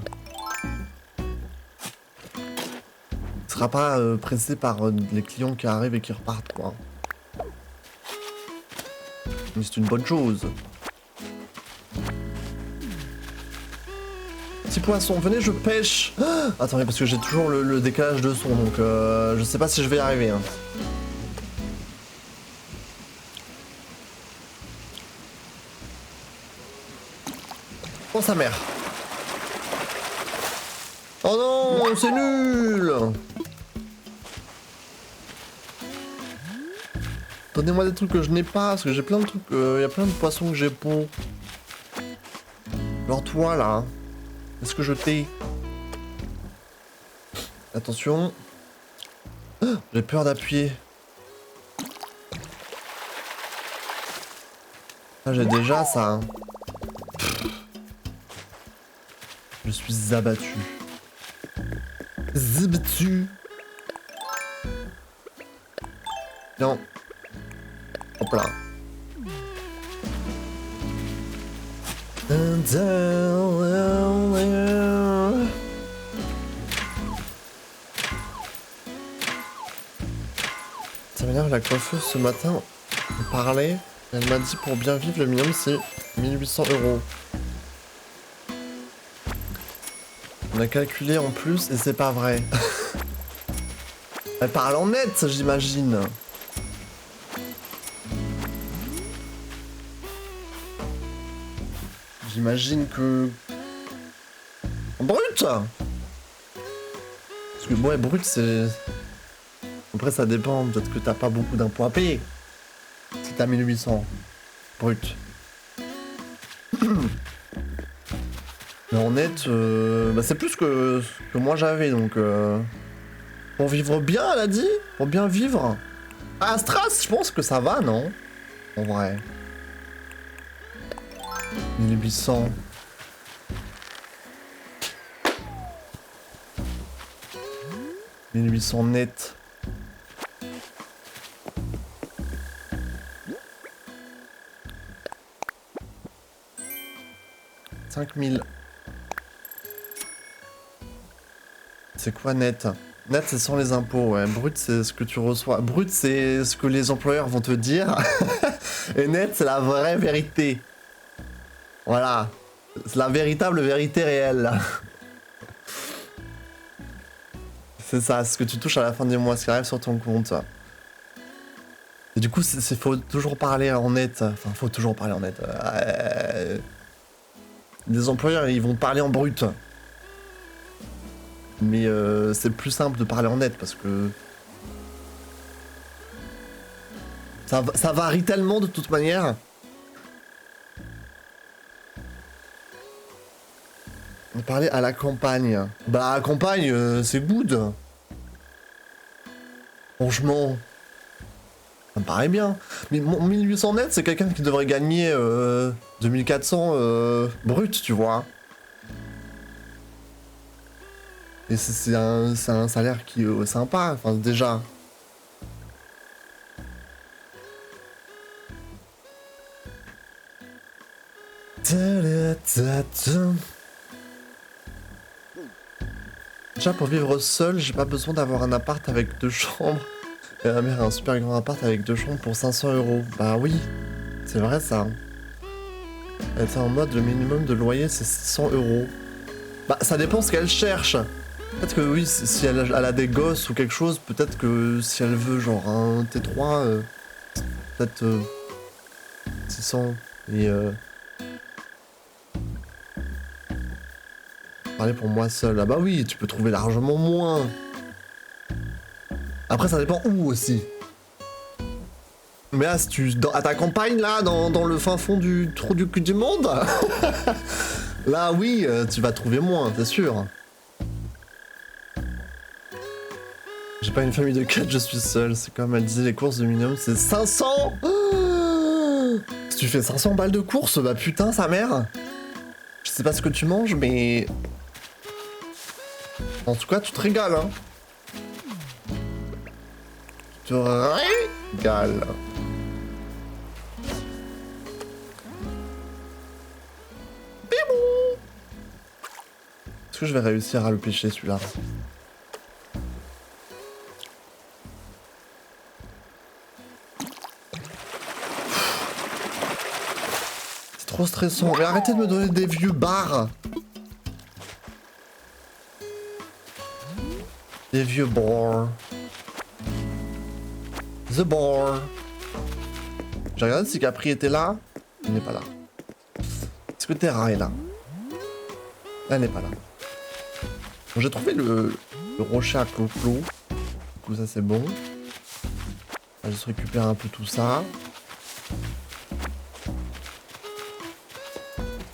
Il sera pas pressé par les clients qui arrivent et qui repartent quoi. Mais c'est une bonne chose. Petit poisson, venez je pêche. Ah, attendez parce que j'ai toujours le décalage de son donc je sais pas si je vais y arriver. Hein. Oh sa mère. Oh non, c'est nul. Donnez-moi des trucs que je n'ai pas, parce que j'ai plein de trucs, il y a plein de poissons que j'ai pour. Alors toi là, est-ce que je t'ai? Attention. Oh, j'ai peur d'appuyer. Ah, j'ai déjà ça. Hein. Je suis abattu. Zibtu. Non. Hop là. Ça m'énerve, la coiffeuse ce matin on parlait. Elle m'a dit pour bien vivre le minimum c'est 1800 €. On a calculé en plus et c'est pas vrai. Elle parle en net, j'imagine. J'imagine que... Brut. Parce que ouais, brut c'est... Après ça dépend, peut-être que t'as pas beaucoup d'impôts à payer. Si t'as 1800. Brut. Mais en net, bah c'est plus que moi j'avais, donc... Pour vivre bien, elle a dit? Pour bien vivre? À Astras, je pense que ça va, non? En vrai. 1800. « 1800 net. » 5000. C'est quoi net? Net c'est sans les impôts, ouais. Brut c'est ce que tu reçois. Brut c'est ce que les employeurs vont te dire. Et net c'est la vraie vérité. Voilà. C'est la véritable vérité réelle. C'est ça, c'est ce que tu touches à la fin du mois, ce qui arrive sur ton compte. Et du coup, faut toujours parler en net. Enfin, faut toujours parler en net. Les employeurs, ils vont parler en brut. Mais c'est plus simple de parler en net parce que... Ça varie tellement de toute manière. On parlait à la campagne. Bah, à la campagne, c'est good. Franchement, ça me paraît bien. Mais 1800 net, c'est quelqu'un qui devrait gagner 2400 brut, tu vois. Et c'est un salaire qui est sympa, enfin déjà. Déjà pour vivre seul, j'ai pas besoin d'avoir un appart avec 2 chambres. Et ma mère a un super grand appart avec 2 chambres pour 500 €. Bah oui, c'est vrai ça. Elle était en mode le minimum de loyer c'est 600 €. Bah ça dépend ce qu'elle cherche. Peut-être que oui, si elle a des gosses ou quelque chose, peut-être que si elle veut genre un T3, peut-être 600. Et parler pour moi seul. Ah bah oui, tu peux trouver largement moins. Après ça dépend où aussi. Mais là, si tu à ta campagne là, dans le fin fond du trou du cul du monde, là oui, tu vas trouver moins, c'est sûr. J'ai pas une famille de 4, je suis seul. C'est comme elle disait, les courses de minimum, c'est 500. Si tu fais 500 balles de course, bah putain, sa mère. Je sais pas ce que tu manges, mais... En tout cas, tu te régales, hein. Tu te régales. Est-ce que je vais réussir à le pêcher, celui-là? Trop stressant. Mais arrêtez de me donner des vieux bars. Des vieux bars. The bar. J'ai regardé si Capri était là. Il n'est pas là. Est-ce que Terra est là? Elle n'est pas là. Bon, j'ai trouvé le rocher à clo-clo. Du coup ça c'est bon. On va juste récupérer un peu tout ça.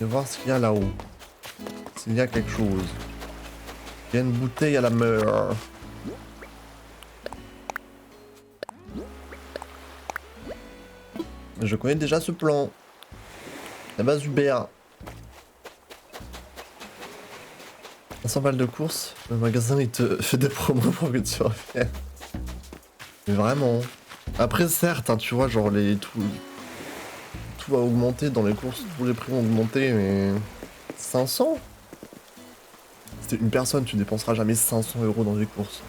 Et voir ce qu'il y a là-haut. S'il y a quelque chose. Il y a une bouteille à la mer. Je connais déjà ce plan. La base Uber. 500 balles de course. Le magasin il te fait des promos pour que tu reviennes. Mais vraiment. Après certes, hein, tu vois, genre tout va augmenter dans les courses, tous les prix vont augmenter, mais 500 ? Si t'es une personne, tu dépenseras jamais 500 € dans les courses.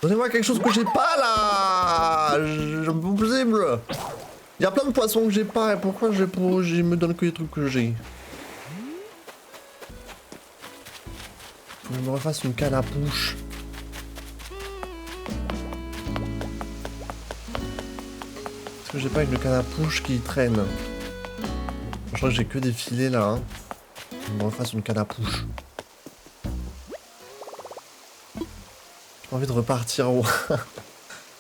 Donnez-moi quelque chose que j'ai pas là. C'est impossible. Il y a plein de poissons que j'ai pas, et pourquoi je me donne que les trucs que j'ai? Faut que je me refasse une canne à pouche. Est-ce que j'ai pas une canne à pouche qui traîne? Je crois que j'ai que des filets là. Hein. Je me refasse une canne à pouche. J'ai pas envie de repartir au...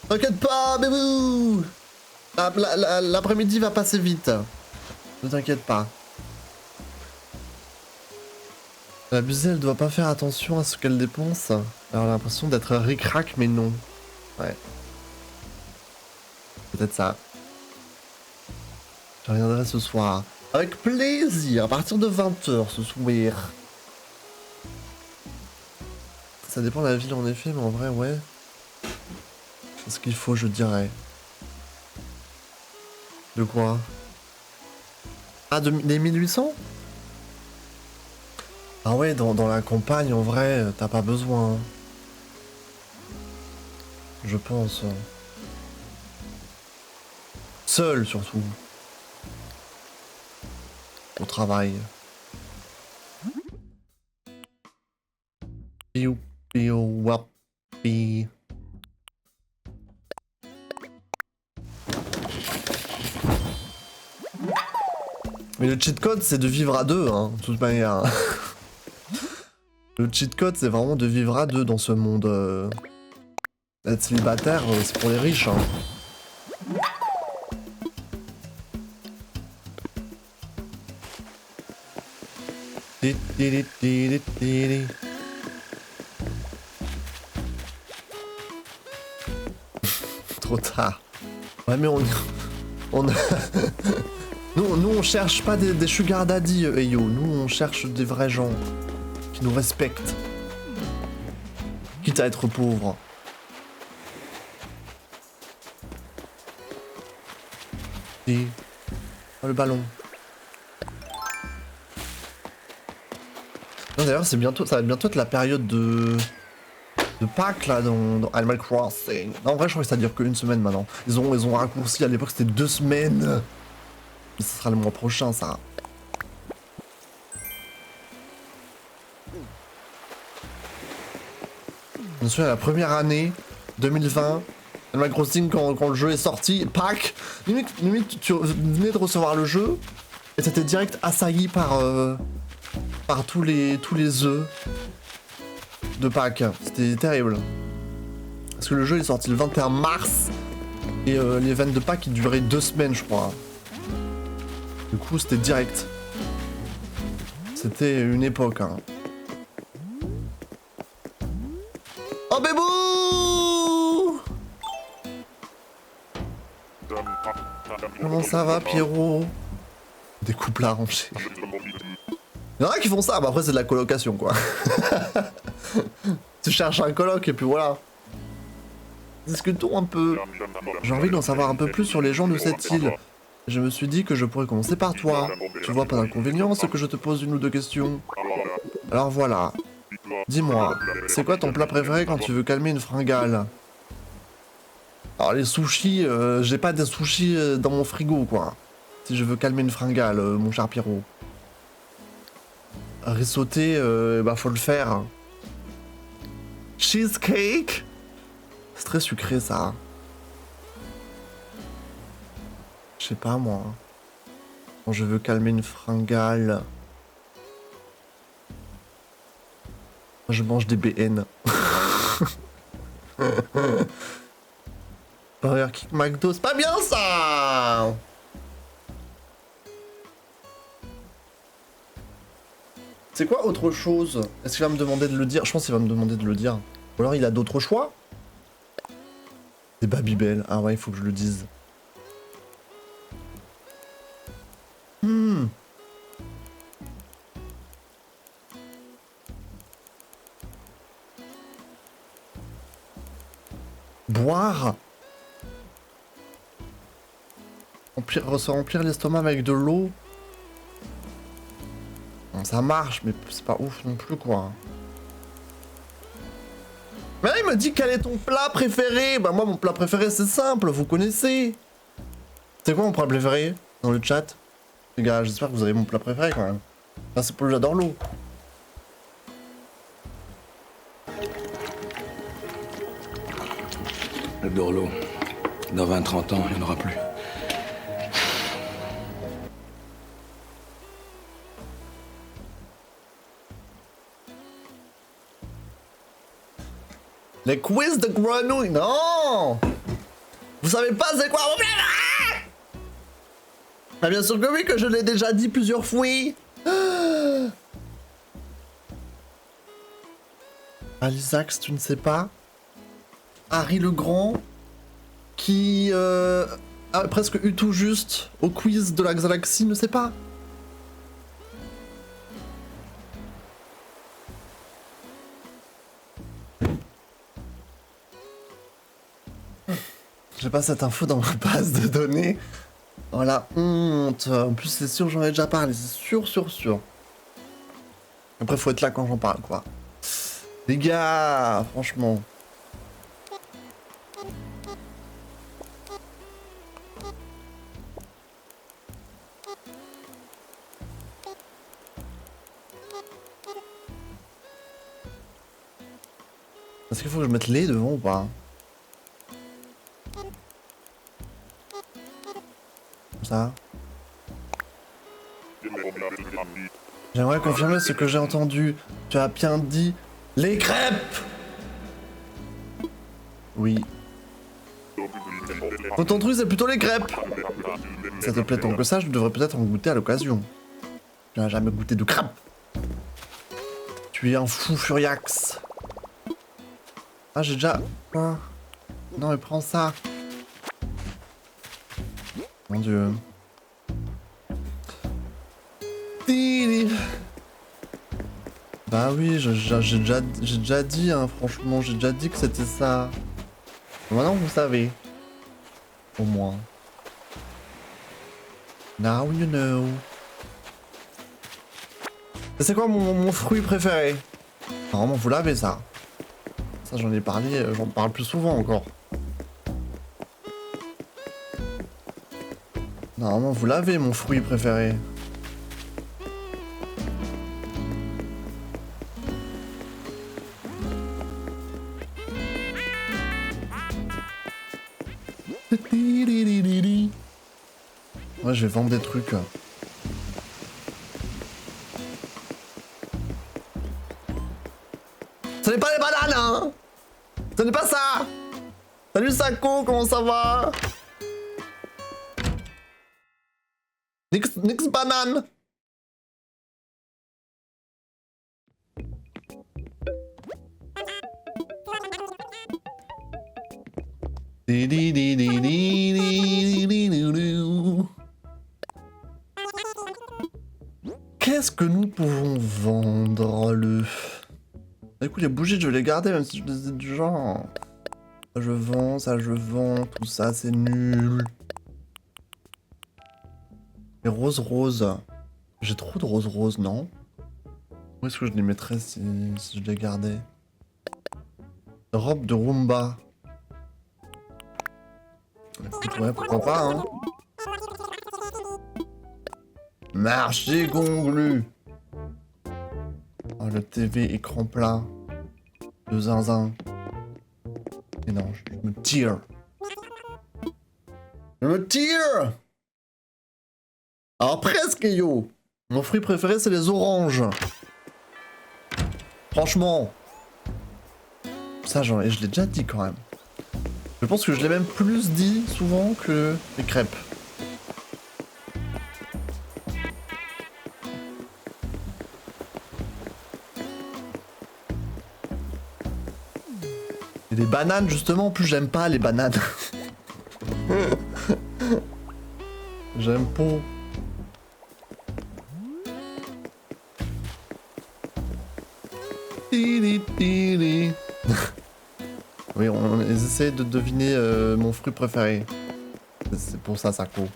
T'inquiète pas, bébou. L'après-midi va passer vite. Ne t'inquiète pas. L'abusée, elle doit pas faire attention à ce qu'elle dépense. Elle a l'impression d'être ric-rac, mais non. Ouais. Peut-être ça. Je reviendrai ce soir. Avec plaisir, à partir de 20h ce soir. Ça dépend de la ville en effet, mais en vrai, ouais. C'est ce qu'il faut, je dirais. De quoi? Ah, des 1800? Ah ouais, dans la campagne, en vrai, t'as pas besoin. Je pense. Seul, surtout. Au travail. Piou, piou, wap, pi. Mais le cheat code, c'est de vivre à deux, hein, de toute manière. Le cheat code, c'est vraiment de vivre à deux dans ce monde. Être célibataire, c'est pour les riches, hein. Trop tard. Ouais, mais On... nous, on cherche pas des sugar daddy, yo. Nous, on cherche des vrais gens qui nous respectent. Quitte à être pauvres. Et... Oh, le ballon. D'ailleurs, c'est bientôt, ça va bientôt être la période de Pâques là dans Animal Crossing. Non, en vrai, je crois que ça dure qu'une semaine maintenant. Ils ont raccourci, à l'époque c'était 2 semaines. Mais ce sera le mois prochain, ça. Je me souviens, la première année, 2020, Animal Crossing, quand le jeu est sorti, Pâques, limite tu venais de recevoir le jeu et t'étais direct assailli par tous les œufs de Pâques. C'était terrible. Parce que le jeu est sorti le 21 mars et les events de Pâques ils duraient 2 semaines, je crois. Du coup, c'était direct. C'était une époque, hein. Oh bébou! Comment ça va, Pierrot? Des couples arrangés. Il y en a qui font ça, bah après c'est de la colocation, quoi. Tu cherches un coloc et puis voilà. Discutons un peu. J'ai envie d'en savoir un peu plus sur les gens de cette île. Je me suis dit que je pourrais commencer par toi. Tu vois pas d'inconvénient à ce que je te pose 1 ou 2 questions? Alors voilà. Dis-moi, c'est quoi ton plat préféré quand tu veux calmer une fringale? Alors les sushis, j'ai pas des sushis dans mon frigo, quoi. Si je veux calmer une fringale, mon cher Pierrot. Risotté, bah faut le faire. Cheesecake? C'est très sucré, ça. Je sais pas, moi. Quand je veux calmer une fringale... Je mange des BN. Burger King, McDo, c'est pas bien ça! C'est quoi autre chose? Est-ce qu'il va me demander de le dire? Je pense qu'il va me demander de le dire. Ou alors il a d'autres choix? Des Babybel. Ah ouais, il faut que je le dise. Boire. Se remplir l'estomac avec de l'eau. Bon, ça marche, mais c'est pas ouf non plus, quoi. Mais là, il me dit quel est ton plat préféré. Bah moi, mon plat préféré, c'est simple, vous connaissez. C'est quoi mon plat préféré? Dans le chat. Les gars, j'espère que vous avez mon plat préféré, quand même. Enfin, c'est pour le j'adore l'eau. J'adore l'eau. Dans 20-30 ans, il n'y en aura plus. Les quiz de grenouille, non! Vous savez pas c'est quoi mon plat? Ah bien sûr que oui, que je l'ai déjà dit plusieurs fois. Alisax, tu ne sais pas? Harry le Grand, qui a presque eu tout juste au quiz de la galaxie, ne sait pas? J'ai pas cette info dans ma base de données. Oh la honte. En plus c'est sûr j'en ai déjà parlé, c'est sûr. Après faut être là quand j'en parle, quoi. Les gars, franchement. Est-ce qu'il faut que je mette les devant ou pas? Ça. J'aimerais confirmer ce que j'ai entendu. Tu as bien dit les crêpes. Oui. Ton truc c'est plutôt les crêpes. Ça te plaît tant que ça, je devrais peut-être en goûter à l'occasion. Tu n'as jamais goûté de crêpes. Tu es un fou furiax. Ah j'ai déjà... Ah. Non mais prends ça. Mon dieu. Tili. Bah oui, j'ai déjà dit, hein, franchement, j'ai déjà dit que c'était ça. Maintenant, vous savez. Au moins. Now you know. C'est quoi mon fruit préféré? Normalement, vous l'avez ça. Ça, j'en ai parlé, j'en parle plus souvent encore. Normalement, vous l'avez, mon fruit préféré. Ouais, je vais vendre des trucs. Ce n'est pas les bananes, hein! Ce n'est pas ça! Salut Sako, comment ça va? Nix banane! Qu'est-ce que nous pouvons vendre le... Écoute, les bougies, je vais les garder, même si je les ai du genre. Ça je vends, tout ça, c'est nul. Les roses. J'ai trop de roses, non? Où est-ce que je les mettrais si je les gardais? Robe de Roomba. Écoute, ouais, pourquoi pas, hein? Marché conclu. Oh, le TV écran plat. De zinzin. Et non, je me tire. Je me tire. Alors presque, yo. Mon fruit préféré, c'est les oranges. Franchement. Ça, je l'ai déjà dit quand même. Je pense que je l'ai même plus dit souvent que les crêpes. Et les bananes, justement, en plus j'aime pas les bananes. J'aime pas. Oui, on essaie de deviner mon fruit préféré. C'est pour ça, ça court.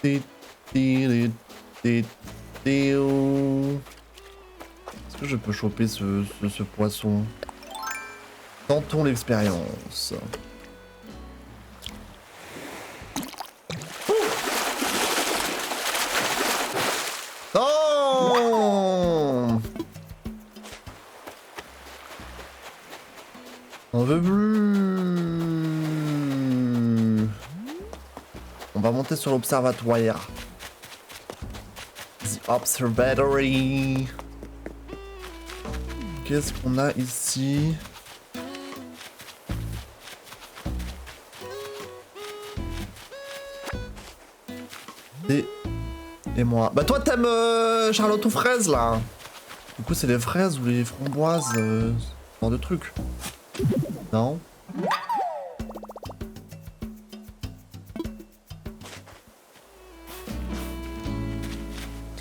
Est-ce que je peux choper ce poisson? Tentons l'expérience. Non! On veut plus. On va monter sur l'observatoire. The Observatory. Qu'est-ce qu'on a ici? Et moi. Bah toi t'aimes Charlotte aux fraises là. Du coup c'est les fraises ou les framboises, ce genre de trucs. Non?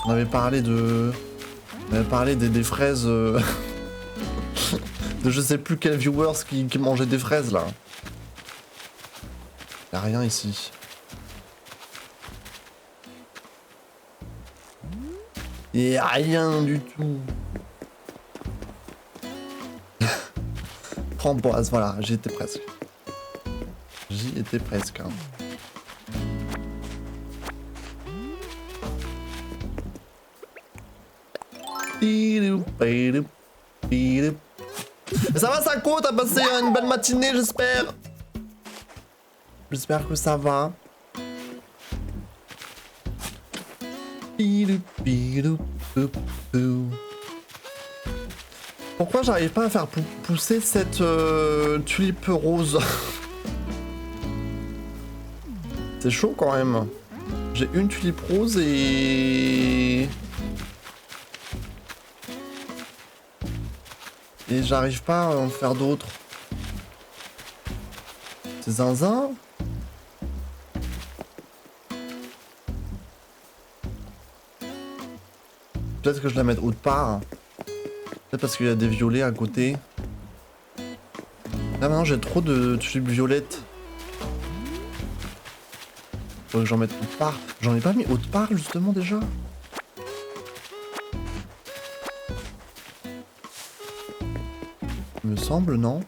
On avait parlé de... On avait parlé des fraises... de je sais plus quel viewers qui mangeait des fraises là. Y'a rien ici. Y'a rien du tout. Framboise, voilà, j'y étais presque. J'y étais presque. Hein. Ça va, Sako? T'as passé une belle matinée, j'espère. J'espère que ça va. Pourquoi j'arrive pas à faire pousser cette tulipe rose? C'est chaud quand même. J'ai une tulipe rose et j'arrive pas à en faire d'autres. C'est zinzin. Peut-être que je la mette autre part. Peut-être parce qu'il y a des violets à côté. Là maintenant j'ai trop de tulipes violettes. Faut que j'en mette autre part. J'en ai pas mis autre part justement déjà. Il me semble, non?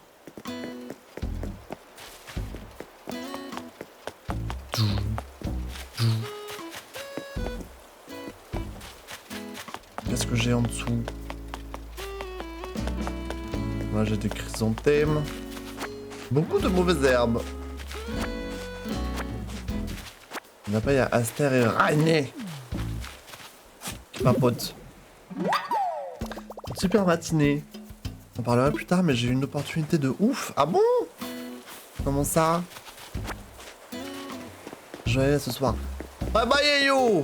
Qu'est-ce que j'ai en dessous? Là j'ai des chrysanthèmes. Beaucoup de mauvaises herbes. Là-bas il y a Aster et Rainé qui papotent. Super matinée. On parlera plus tard, mais j'ai eu une opportunité de ouf. Ah bon? Comment ça? Je vais aller ce soir. Bye bye yo.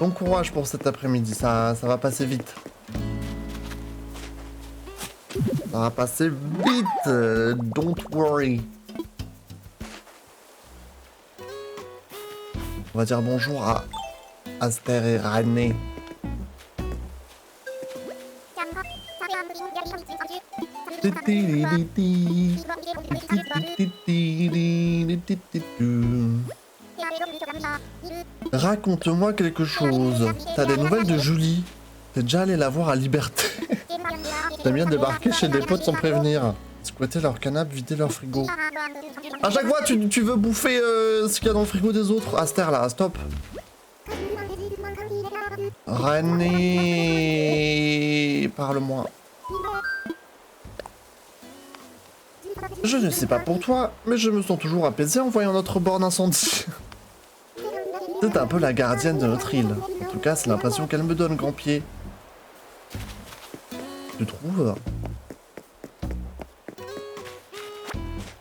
Bon courage pour cet après-midi, ça va passer vite. Ça va passer vite, don't worry. On va dire bonjour à Aster et Rainé. Raconte-moi quelque chose. T'as des nouvelles de Julie? T'es déjà allé la voir à Liberté? T'aimes bien débarquer chez des potes sans prévenir. Squatter leur canapé, vider leur frigo. À chaque fois, tu veux bouffer ce qu'il y a dans le frigo des autres. Aster là, stop. Rainé, parle-moi. Je ne sais pas pour toi, mais je me sens toujours apaisé en voyant notre bord d'incendie. C'est un peu la gardienne de notre île. En tout cas, c'est l'impression qu'elle me donne, grand pied. Tu trouves?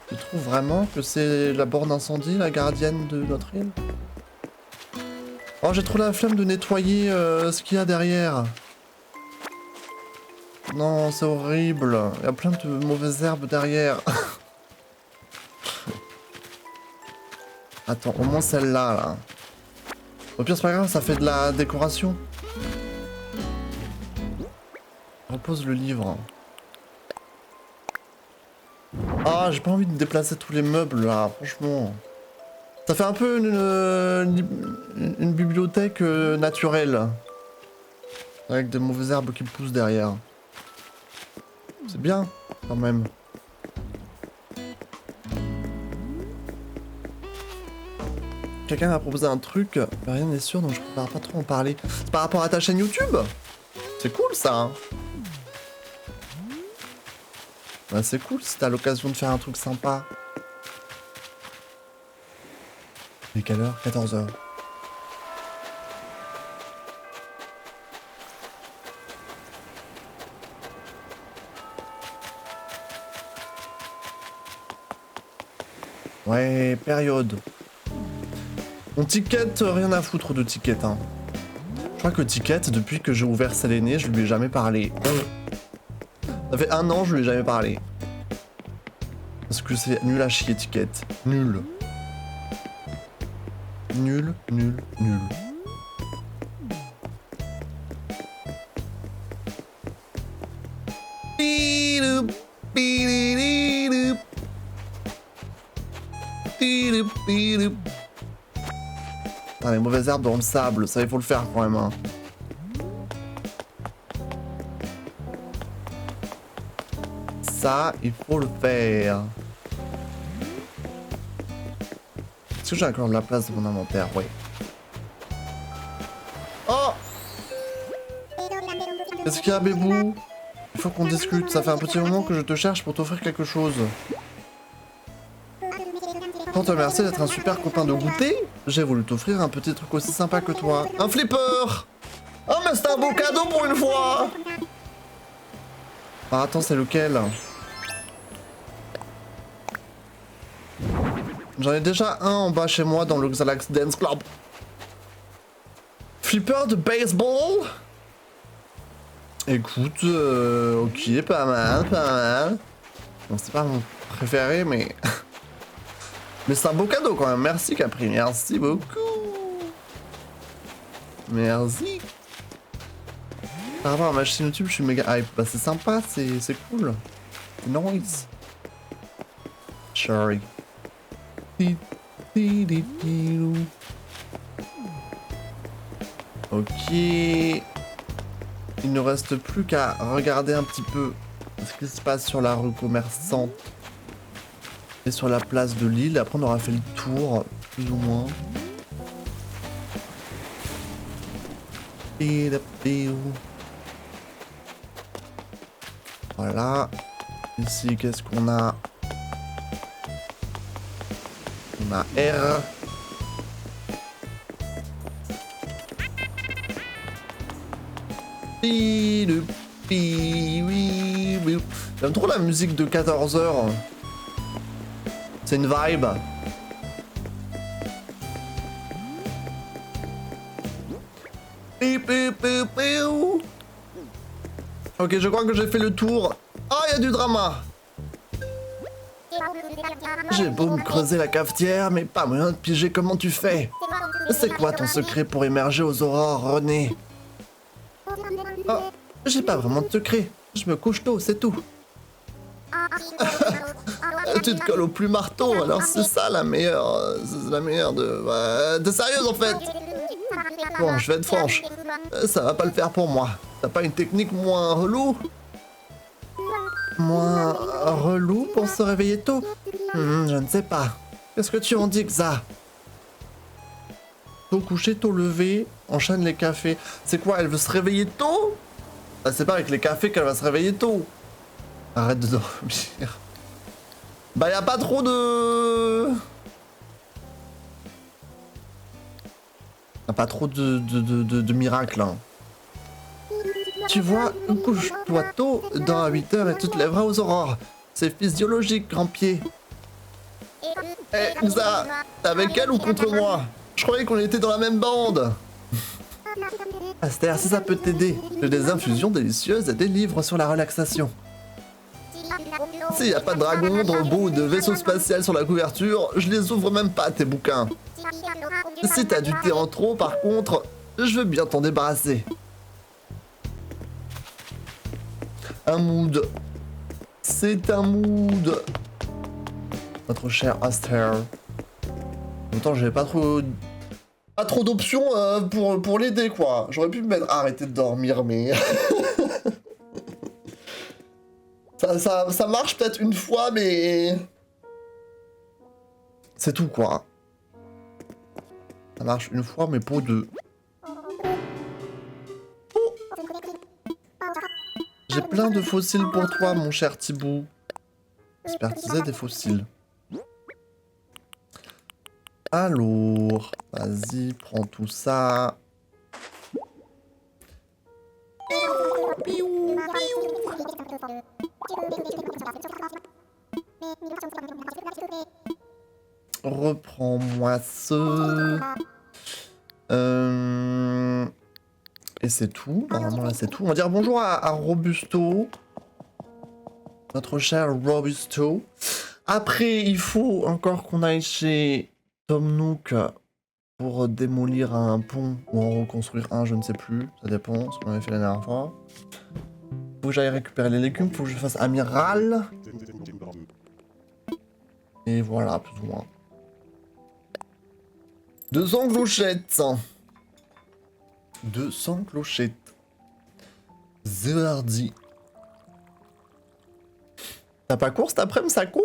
Tu trouves vraiment que c'est la borne d'incendie, la gardienne de notre île? Oh, j'ai trop la flemme de nettoyer ce qu'il y a derrière. Non, c'est horrible. Il y a plein de mauvaises herbes derrière. Attends, au moins celle-là, là. Au pire, c'est pas grave, ça fait de la décoration. Repose le livre. Ah, j'ai pas envie de déplacer tous les meubles, là, franchement. Ça fait un peu une bibliothèque naturelle. Avec des mauvaises herbes qui poussent derrière. C'est bien, quand même. Quelqu'un m'a proposé un truc, mais rien n'est sûr, donc je préfère pas trop en parler. C'est par rapport à ta chaîne YouTube? C'est cool, ça, hein. Bah, c'est cool si t'as l'occasion de faire un truc sympa. Il est quelle heure? 14h. Ouais, période. On ticket, rien à foutre de ticket, hein. Je crois que ticket, depuis que j'ai ouvert Séléné, je lui ai jamais parlé. Ça fait 1 an, je lui ai jamais parlé. Parce que c'est nul à chier, ticket. Nul. Nul, nul, nul. Ah, les mauvaises herbes dans le sable, ça il faut le faire quand même, hein. Ça, il faut le faire. Est-ce que j'ai encore de la place dans mon inventaire? Oui. Oh! Qu'est-ce qu'il y a, Bébou? Il faut qu'on discute. Ça fait un petit moment que je te cherche pour t'offrir quelque chose. Pour te remercier d'être un super copain de goûter, j'ai voulu t'offrir un petit truc aussi sympa que toi. Un flipper! Oh, mais c'est un beau cadeau pour une fois! Ah, attends, c'est lequel? J'en ai déjà un en bas chez moi dans le Xalax Dance Club. Flipper de baseball? Écoute, ok, pas mal, pas mal. Bon, c'est pas mon préféré, mais... Mais c'est un beau cadeau quand même. Merci Capri, merci beaucoup. Merci. Par rapport à ma chaîne YouTube, je suis méga hype. Bah c'est sympa, c'est cool. C'est nice. Sorry. Ok. Il ne reste plus qu'à regarder un petit peu ce qui se passe sur la rue commerçante et sur la place de Lille. Après on aura fait le tour, plus ou moins. Voilà. Ici, qu'est-ce qu'on a? On a R. J'aime trop la musique de 14h. C'est une vibe. Ok, je crois que j'ai fait le tour. Oh, il y a du drama. J'ai beau me creuser la cafetière, mais pas moyen de piger comment tu fais. C'est quoi ton secret pour émerger aux aurores, René? Oh, j'ai pas vraiment de secret. Je me couche tôt, c'est tout. Tu te colles au plus marteau, alors c'est ça la meilleure... C'est la meilleure de... Ouais, t'es sérieuse en fait? Bon, je vais être franche. Ça va pas le faire pour moi. T'as pas une technique moins relou? Moins relou pour se réveiller tôt? Je ne sais pas. Qu'est-ce que tu en dis, Xa? Tôt couché, tôt levé, enchaîne les cafés. C'est quoi, elle veut se réveiller tôt? Bah, c'est pas avec les cafés qu'elle va se réveiller tôt. Arrête de dormir. Bah, y a pas trop de... Pas trop de miracles, hein. Tu vois, couche-toi tôt, dors à 8h et tu te lèveras aux aurores. C'est physiologique, grand pied. Eh, Xa, t'es avec elle ou contre moi? Je croyais qu'on était dans la même bande. Aster, si ça peut t'aider, j'ai des infusions délicieuses et des livres sur la relaxation. S'il n'y a pas de dragon, de robot ou de vaisseau spatial sur la couverture, je les ouvre même pas, tes bouquins. Si t'as du thé en trop, par contre, je veux bien t'en débarrasser. Un mood. C'est un mood. Notre cher Aster. En même temps, j'avais pas trop d'options pour l'aider, quoi. J'aurais pu me mettre à arrêter de dormir, mais... ça marche peut-être une fois, mais... C'est tout, quoi. Ça marche une fois, mais pour deux. Oh. J'ai plein de fossiles pour toi, mon cher Thibaut. Expertiser des fossiles. Alors, vas-y, prends tout ça. Reprends-moi ce... Et c'est tout. Normalement, là, c'est tout. On va dire bonjour à Robusto. Notre cher Robusto. Après, il faut encore qu'on aille chez Tom Nook pour démolir un pont ou en reconstruire un, je ne sais plus. Ça dépend, ce qu'on avait fait la dernière fois. Faut que j'aille récupérer les légumes, faut que je fasse amiral. Et voilà, plus ou moins. 200 clochettes. 200 clochettes. Zerdi. T'as pas cours cet après-midi, Sako?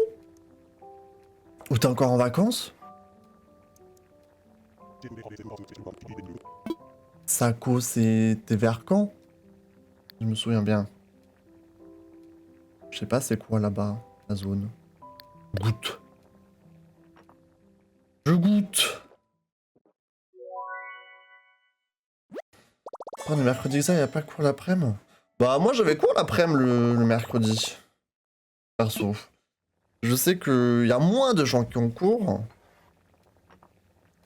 Ou t'es encore en vacances? Sako, t'es vers quand? Je me souviens bien. Je sais pas c'est quoi là-bas, la zone. Goûte. Je goûte. Oh, le mercredi, ça, y a pas cours l'après-midi? Bah, moi, j'avais cours l'après-midi le mercredi. Perso. Je sais qu'il y a moins de gens qui ont cours.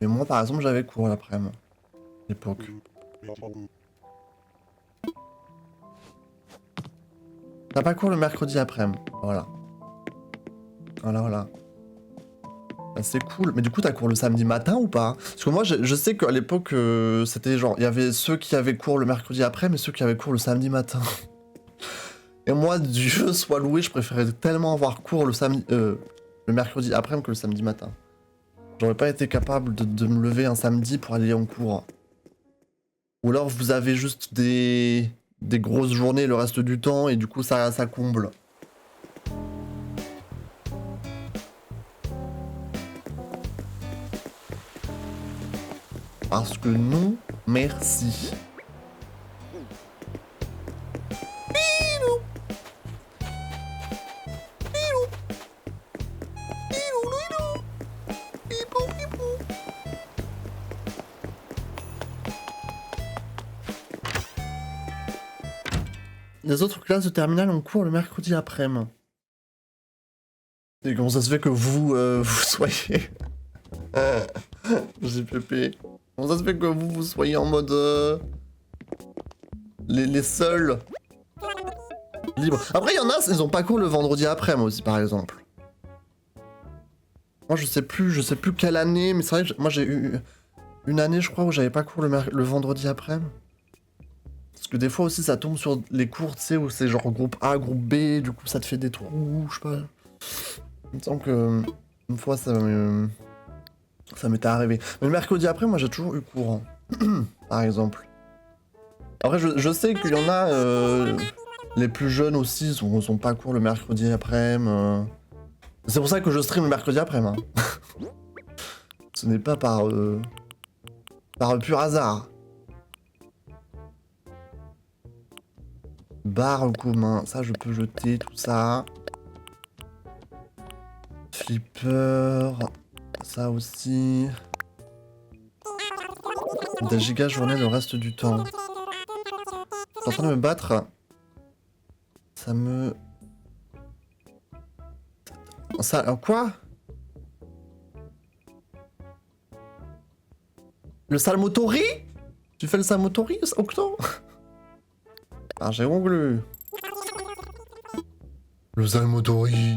Mais moi, par exemple, j'avais cours l'après-midi. À l'époque. T'as pas cours le mercredi après-midi. Voilà. Voilà, voilà. Bah, c'est cool. Mais du coup, t'as cours le samedi matin ou pas? Parce que moi, je sais qu'à l'époque, c'était genre, il y avait ceux qui avaient cours le mercredi après, mais ceux qui avaient cours le samedi matin. Et moi, Dieu soit loué, je préférais tellement avoir cours le samedi, le mercredi après que le samedi matin. J'aurais pas été capable de me lever un samedi pour aller en cours. Ou alors vous avez juste des grosses journées le reste du temps et du coup ça comble. Parce que non, merci. Les autres classes de terminale ont cours le mercredi après-midi. Et comment ça se fait que vous soyez... GPP. Comment ça se fait que vous soyez en mode... Les seuls libres. Après, il y en a, ils ont pas cours le vendredi après-midi aussi, par exemple. Moi, je sais plus quelle année, mais c'est vrai que moi, j'ai eu une année, je crois, où j'avais pas cours le vendredi après-midi. Parce que des fois aussi, ça tombe sur les cours, tu sais, où c'est genre groupe A, groupe B, du coup, ça te fait des trous, je sais pas. Il me semble que une fois, ça m'était arrivé. Mais le mercredi après, moi, j'ai toujours eu cours, hein. Par exemple. Après, je sais qu'il y en a, les plus jeunes aussi, ils sont pas cours le mercredi après-midi. C'est pour ça que je stream le mercredi après-midi. Hein. Ce n'est pas par pur hasard. Barre commun, ça je peux jeter tout ça. Flipper, ça aussi. Des gigas journée le reste du temps. Je suis en train de me battre. Ça me... Ça... Quoi? Le Salmotori? Tu fais le Salmotori, Octo? Ah, j'ai onglu. Le Salmotori.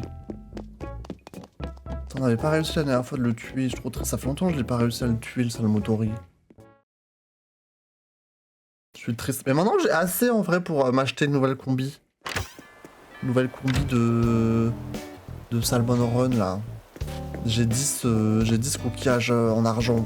On n'avait pas réussi la dernière fois de le tuer, je trouve très... Ça fait longtemps que je n'ai pas réussi à le tuer, le Salmotori. Je suis triste. Mais maintenant, j'ai assez en vrai pour m'acheter une nouvelle combi. Une nouvelle combi de Salmon Run là. J'ai 10 coquillages en argent.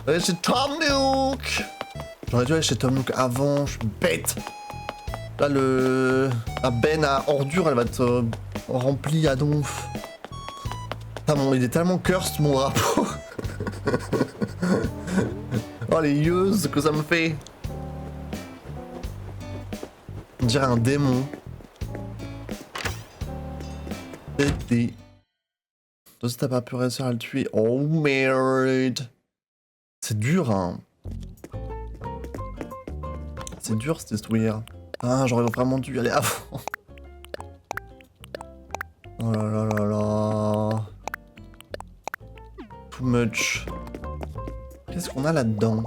Allez chez Tom Nook. J'aurais dû aller chez Tom Nook avant, je suis bête. Là la benne à ordures elle va être remplie à donf. Ah bon, il est tellement cursed mon drapeau. Oh les yeux que ça me fait. On dirait un démon. Toi aussi t'as pas pu réussir à le tuer. Oh merde. C'est dur, hein. C'est dur cette histoire. Ah, j'aurais vraiment dû y aller avant. Oh là là là là. Too much. Qu'est-ce qu'on a là-dedans?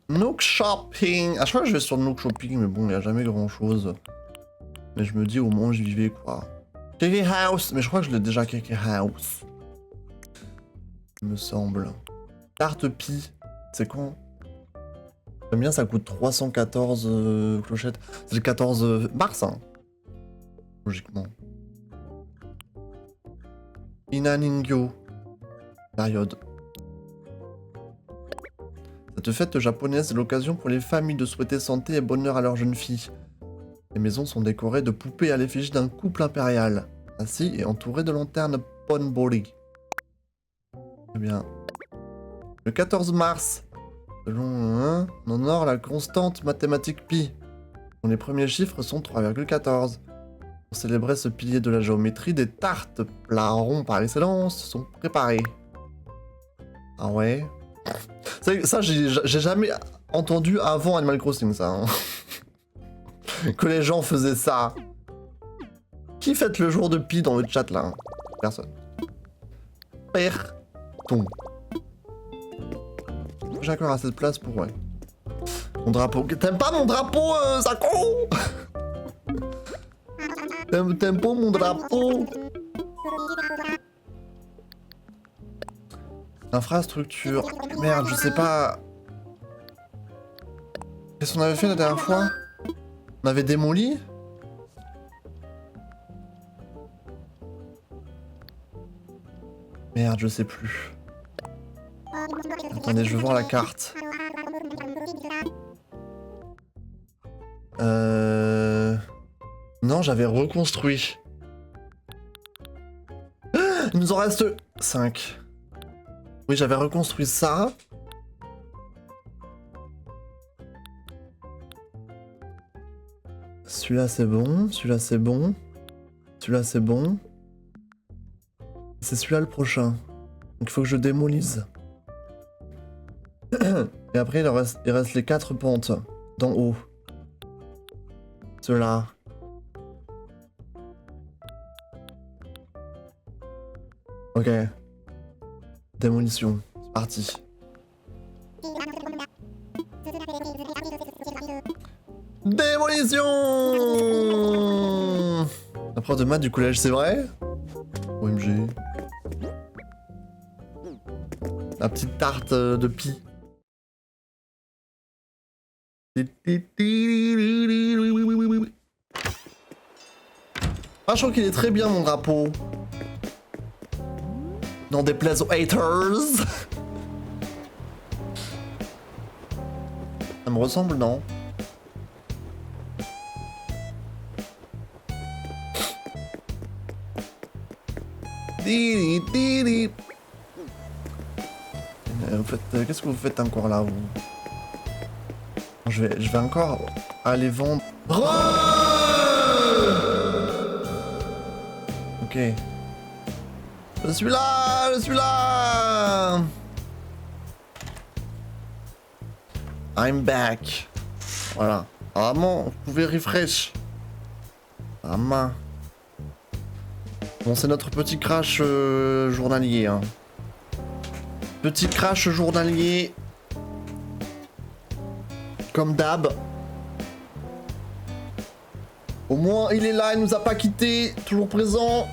Nook Shopping. À chaque fois je vais sur Nook Shopping, mais bon, il n'y a jamais grand-chose. Mais je me dis au moins j'y vivais, quoi. KK House, mais je crois que je l'ai déjà KK House. Il me semble. Carte Pi, c'est quand? J'aime bien, ça coûte 314 clochettes. C'est le 14 mars, hein. Logiquement. Inaningyo. Période. Cette fête japonaise est l'occasion pour les familles de souhaiter santé et bonheur à leurs jeunes filles. Les maisons sont décorées de poupées à l'effigie d'un couple impérial, assis et entouré de lanternes Ponbori. Très bien. Le 14 mars, selon on honore la constante mathématique pi, dont les premiers chiffres sont 3,14. Pour célébrer ce pilier de la géométrie, des tartes plats ronds par excellence sont préparées. Ah ouais? Ça, j'ai jamais entendu avant Animal Crossing, ça. Hein. Que les gens faisaient ça. Qui fête le jour de Pi dans le chat là hein? Personne. Ton. J'ai encore assez de place pour ouais. Mon drapeau. T'aimes pas mon drapeau, Zako? T'aimes pas mon drapeau? Infrastructure. Merde, je sais pas. Qu'est-ce qu'on avait fait la dernière fois? On avait démoli? Merde, je sais plus. Attendez, je vais voir la carte. Non, j'avais reconstruit. Il nous en reste 5. Oui, j'avais reconstruit ça. Celui-là, c'est bon. Celui-là, c'est bon. Celui-là, c'est bon. C'est celui-là le prochain. Donc il faut que je démolisse. Et après, il reste les 4 pentes d'en haut. Ceux-là. Ok. Démolition. C'est parti. Démolition. La prof de maths du collège, c'est vrai? OMG. La petite tarte de Pi. Ah, je trouve qu'il est très bien mon drapeau. N'en déplaise aux haters. Ça me ressemble, non? Qu'est-ce que vous faites encore là, vous? Je vais encore aller vendre. Ok. Je suis là, je suis là. I'm back. Voilà. Vraiment, vous pouvez refresh. Ah main. Bon, c'est notre petit crash journalier. Hein. Petit crash journalier. Comme d'hab. Au moins, il est là, il nous a pas quittés. Toujours présent.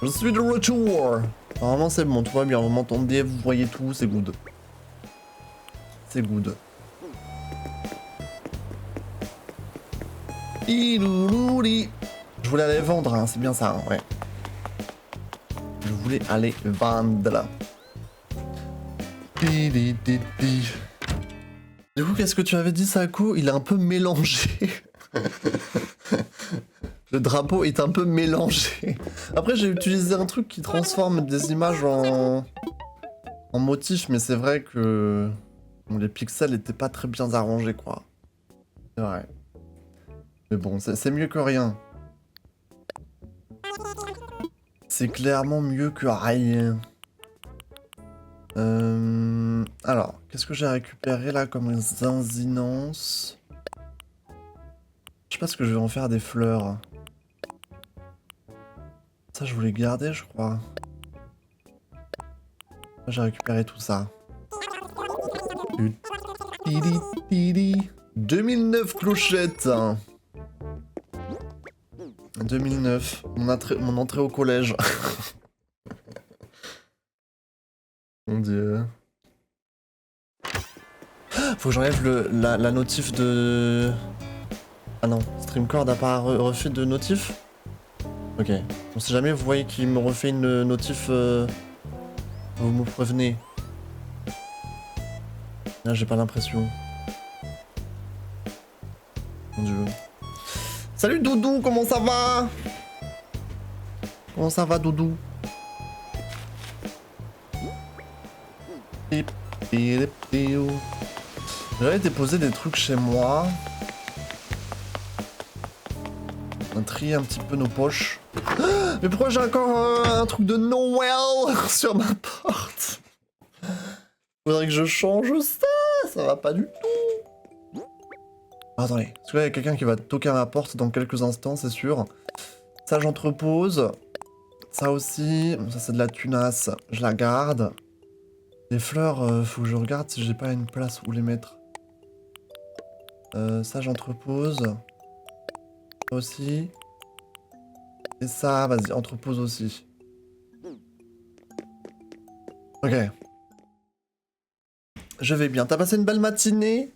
Je suis de retour. Normalement, c'est bon, tout va bien. Vous m'entendez, vous voyez tout, c'est good. C'est good. Iloulouli. Je voulais aller vendre, hein, c'est bien ça, hein, ouais. Je voulais aller vendre. Du coup, qu'est-ce que tu avais dit, Sako? Il est un peu mélangé. Le drapeau est un peu mélangé. Après, j'ai utilisé un truc qui transforme des images en motifs, mais c'est vrai que bon, les pixels étaient pas très bien arrangés, quoi. C'est vrai. Mais bon, c'est mieux que rien. C'est clairement mieux que rien. Alors, qu'est-ce que j'ai récupéré là comme zinzinance? Je sais pas ce que je vais en faire des fleurs. Ça, je voulais garder, je crois. J'ai récupéré tout ça. 2009 clochette. 2009, mon entrée au collège. Mon dieu. Faut que j'enlève la notif de... Ah non, StreamCord a pas refait de notif? Ok. Bon, si jamais vous voyez qu'il me refait une notif, vous me prévenez. Là, j'ai pas l'impression. Mon dieu. Salut Doudou, comment ça va? Comment ça va Doudou? J'avais déposé des trucs chez moi. On a trié un petit peu nos poches. Mais pourquoi j'ai encore un truc de Noël sur ma porte? Faudrait que je change ça, ça va pas du tout. Attendez, parce que là, il y a quelqu'un qui va toquer à ma porte dans quelques instants, c'est sûr. Ça, j'entrepose. Ça aussi. Ça, c'est de la tunasse. Je la garde. Les fleurs, faut que je regarde si j'ai pas une place où les mettre. Ça, j'entrepose. Ça aussi. Et ça, vas-y, entrepose aussi. Ok. Je vais bien. T'as passé une belle matinée?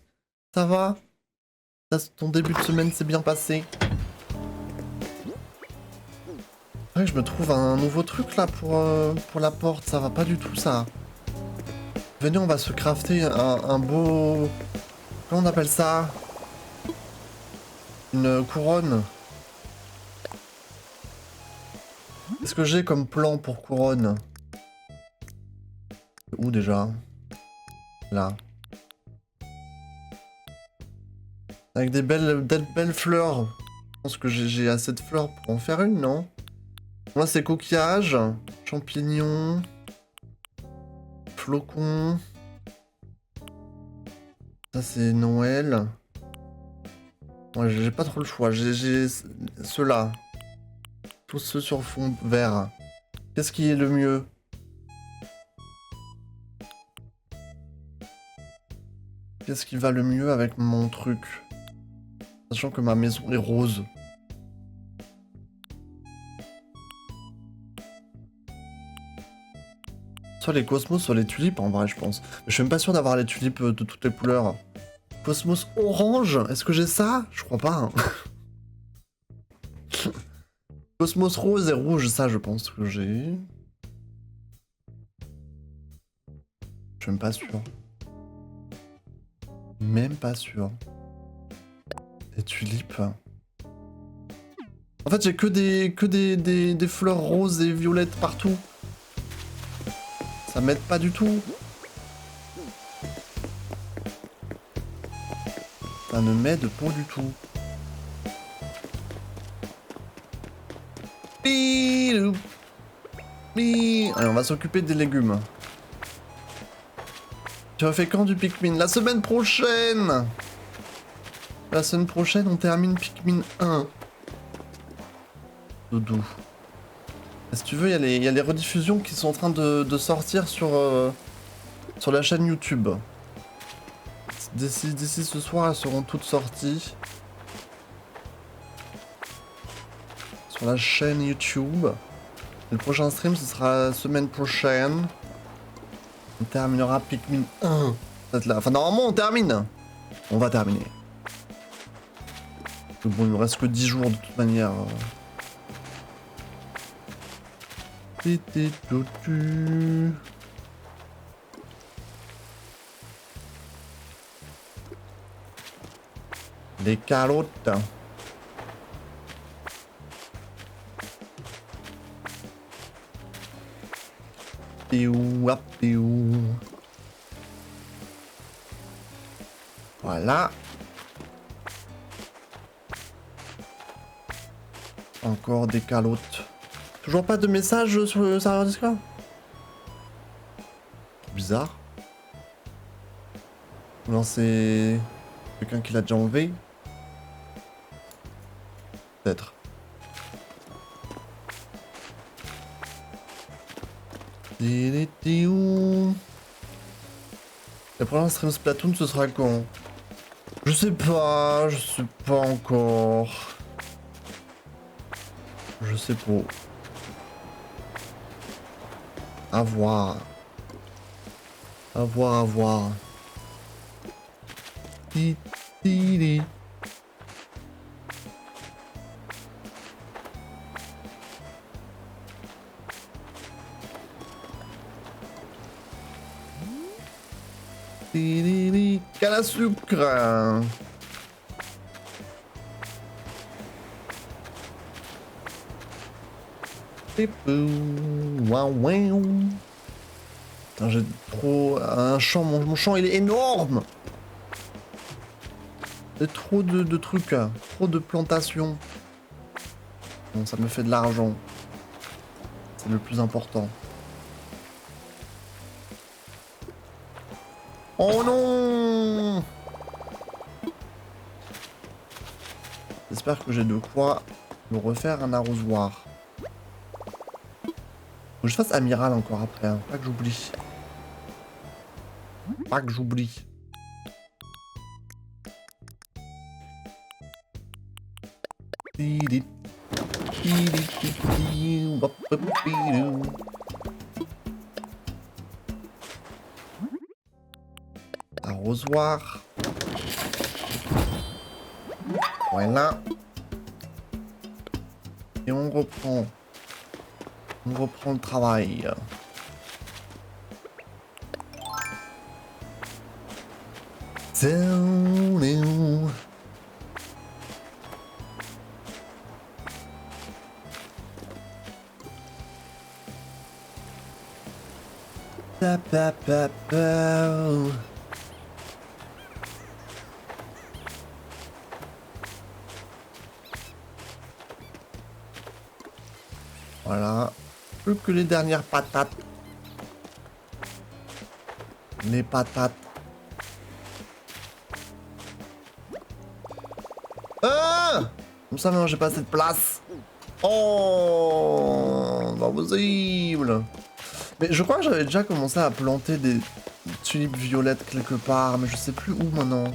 Ça va? Ton début de semaine s'est bien passé? Ouais, je me trouve un nouveau truc là pour la porte. Ça va pas du tout ça. Venez, on va se crafter un beau... Comment on appelle ça? Une couronne. Qu'est-ce que j'ai comme plan pour couronne? Où déjà? Là. Avec des belles fleurs. Je pense que j'ai assez de fleurs pour en faire une, non? Moi, c'est coquillage, champignons, flocons. Ça, c'est Noël. Ouais, j'ai pas trop le choix. J'ai ceux-là. Tous ceux sur fond vert. Qu'est-ce qui est le mieux? Qu'est-ce qui va le mieux avec mon truc? Sachant que ma maison est rose. Soit les cosmos, soit les tulipes en vrai, je pense. Mais je suis même pas sûr d'avoir les tulipes de toutes les couleurs. Cosmos orange, est-ce que j'ai ça? Je crois pas. Hein. Cosmos rose et rouge, ça je pense que j'ai. Je suis même pas sûr. Même pas sûr. Les tulipes. En fait, j'ai que des fleurs roses et violettes partout. Ça m'aide pas du tout. Ça ne m'aide pas du tout. Allez, on va s'occuper des légumes. Tu as fait quand du Pikmin? La semaine prochaine! La semaine prochaine, on termine Pikmin 1. Doudou. Si tu veux, il y a les rediffusions qui sont en train de sortir sur la chaîne YouTube. D'ici ce soir, elles seront toutes sorties. Sur la chaîne YouTube. Le prochain stream, ce sera la semaine prochaine. On terminera Pikmin 1. Là. Enfin, normalement, on termine. On va terminer. Bon, il nous reste que 10 jours de toute manière. Les carottes. Voilà. Encore des calottes. Toujours pas de message sur le serveur Discord? Bizarre. Ou non, c'est quelqu'un qui l'a déjà enlevé? Peut-être. Le prochain stream Splatoon, ce sera quand? Je sais pas encore. Je sais pas. À voir. À voir, à voir. Ti-ti-li. Ti-li-li. Canne à sucre. Waouh, waouh. J'ai trop un champ, mon champ il est énorme. C'est trop de trucs, trop de plantations. Bon, ça me fait de l'argent. C'est le plus important. Oh non! J'espère que j'ai de quoi me refaire un arrosoir. Faut que je fasse amiral encore après, hein. Pas que j'oublie. Pas que j'oublie. Arrosoir. Voilà. Et on reprend. On reprend le travail. Pa, pa, pa, pa. Voilà. Plus que les dernières patates. Les patates. Ah! Comme ça, maintenant, j'ai pas assez de place. Oh! Pas possible. Mais je crois que j'avais déjà commencé à planter des tulipes violettes quelque part, mais je sais plus où maintenant.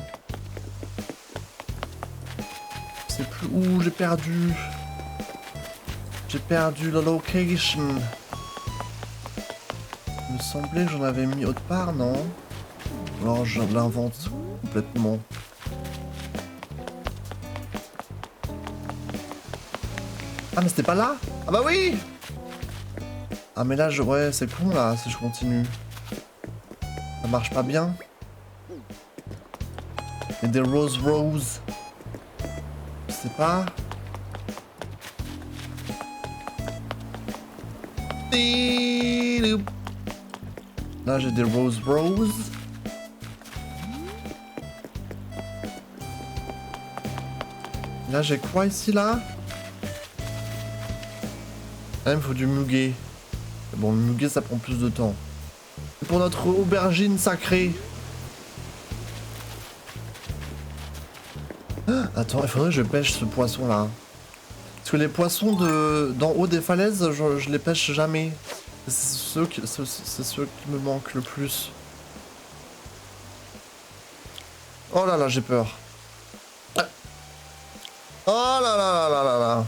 Je sais plus où, j'ai perdu. J'ai perdu la location. Il me semblait que j'en avais mis autre part, non? Alors je l'invente complètement. Ah mais c'était pas là? Ah bah oui! Ah mais là, ouais, c'est con là, si je continue. Ça marche pas bien. Et des rose. Je sais pas. Là, j'ai des rose. Là, j'ai quoi ici, là? Là, il me faut du muguet. Bon, le muguet, ça prend plus de temps. C'est pour notre aubergine sacrée. Ah, attends, il faudrait que je pêche ce poisson-là. Parce que les poissons d'en haut des falaises, je les pêche jamais. C'est ceux qui me manquent le plus. Oh là là, j'ai peur. Oh là là là là là là.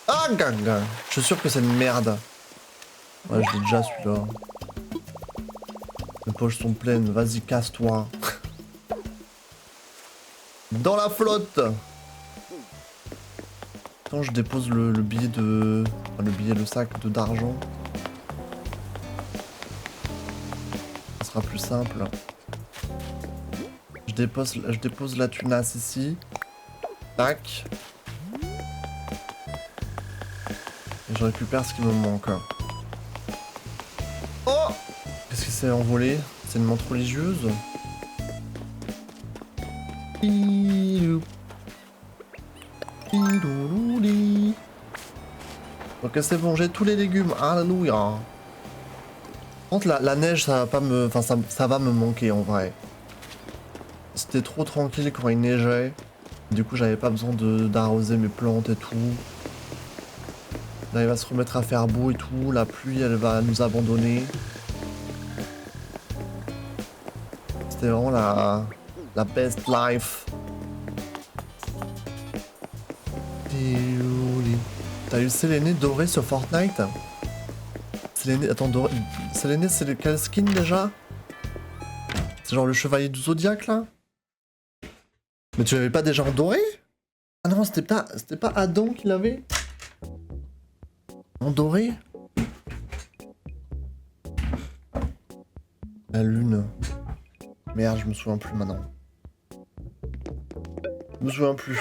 Ah, gaga. Je suis sûr que c'est une merde. Ouais, je l'ai déjà celui-là. Les poches sont pleines, vas-y, casse-toi. Dans la flotte. Attends, je dépose le billet de... Enfin, le sac d'argent. Ça sera plus simple. Je dépose la tunasse ici. Tac. Et je récupère ce qui me manque. Oh! Qu'est-ce que c'est envolé? C'est une menthe religieuse? Ok, c'est bon, j'ai tous les légumes. Alléluia. Par contre, la neige, ça va pas me... Enfin, ça va me manquer, en vrai. C'était trop tranquille quand il neigeait. Du coup, j'avais pas besoin d'arroser mes plantes et tout. Là, il va se remettre à faire beau et tout. La pluie, elle va nous abandonner. C'était vraiment la best life. T'as eu Séléné doré sur Fortnite? Séléné, attends, doré... Séléné, c'est quel skin déjà? C'est genre le chevalier du zodiaque là? Mais tu l'avais pas déjà en doré? Ah non, c'était pas Adam qui l'avait? En doré? La lune. Merde, je me souviens plus maintenant. Je me souviens plus.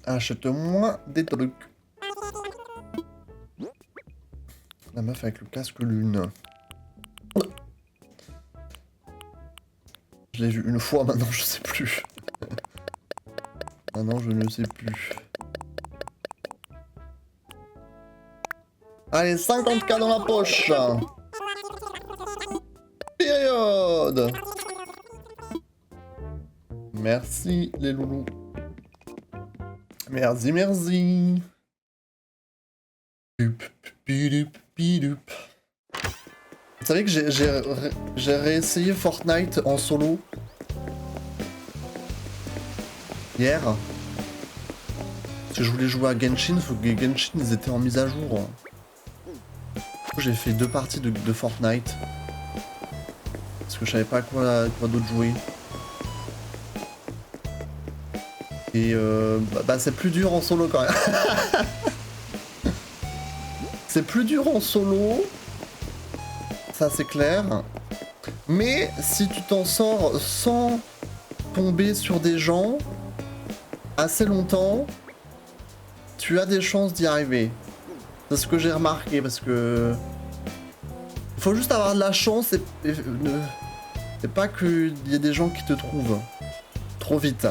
Achète-moi des trucs. La meuf avec le casque lune. Je l'ai vu une fois, maintenant je sais plus. Maintenant je ne sais plus. Allez, 50K dans la poche. Période. Merci les loulous. Merci, merci. Vous savez que j'ai réessayé Fortnite en solo hier. Parce que je voulais jouer à Genshin, faut que Genshin ils étaient en mise à jour. J'ai fait 2 parties de Fortnite. Parce que je savais pas à quoi d'autre jouer. Et c'est plus dur en solo quand même. C'est plus dur en solo. Ça c'est clair. Mais si tu t'en sors sans tomber sur des gens assez longtemps, tu as des chances d'y arriver. C'est ce que j'ai remarqué parce que... Il faut juste avoir de la chance et pas qu'il y ait des gens qui te trouvent trop vite.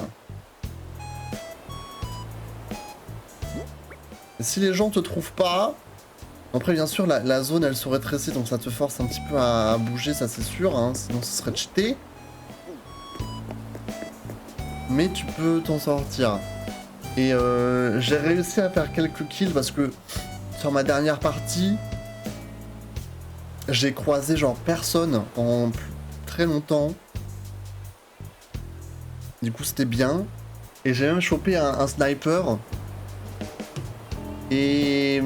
Et si les gens te trouvent pas... Après bien sûr la zone elle se rétrécit donc ça te force un petit peu à bouger, ça c'est sûr, hein, sinon ce serait cheaté. Mais tu peux t'en sortir. Et j'ai réussi à faire quelques kills parce que sur ma dernière partie, j'ai croisé genre personne en très longtemps. Du coup c'était bien. Et j'ai même chopé un sniper. Et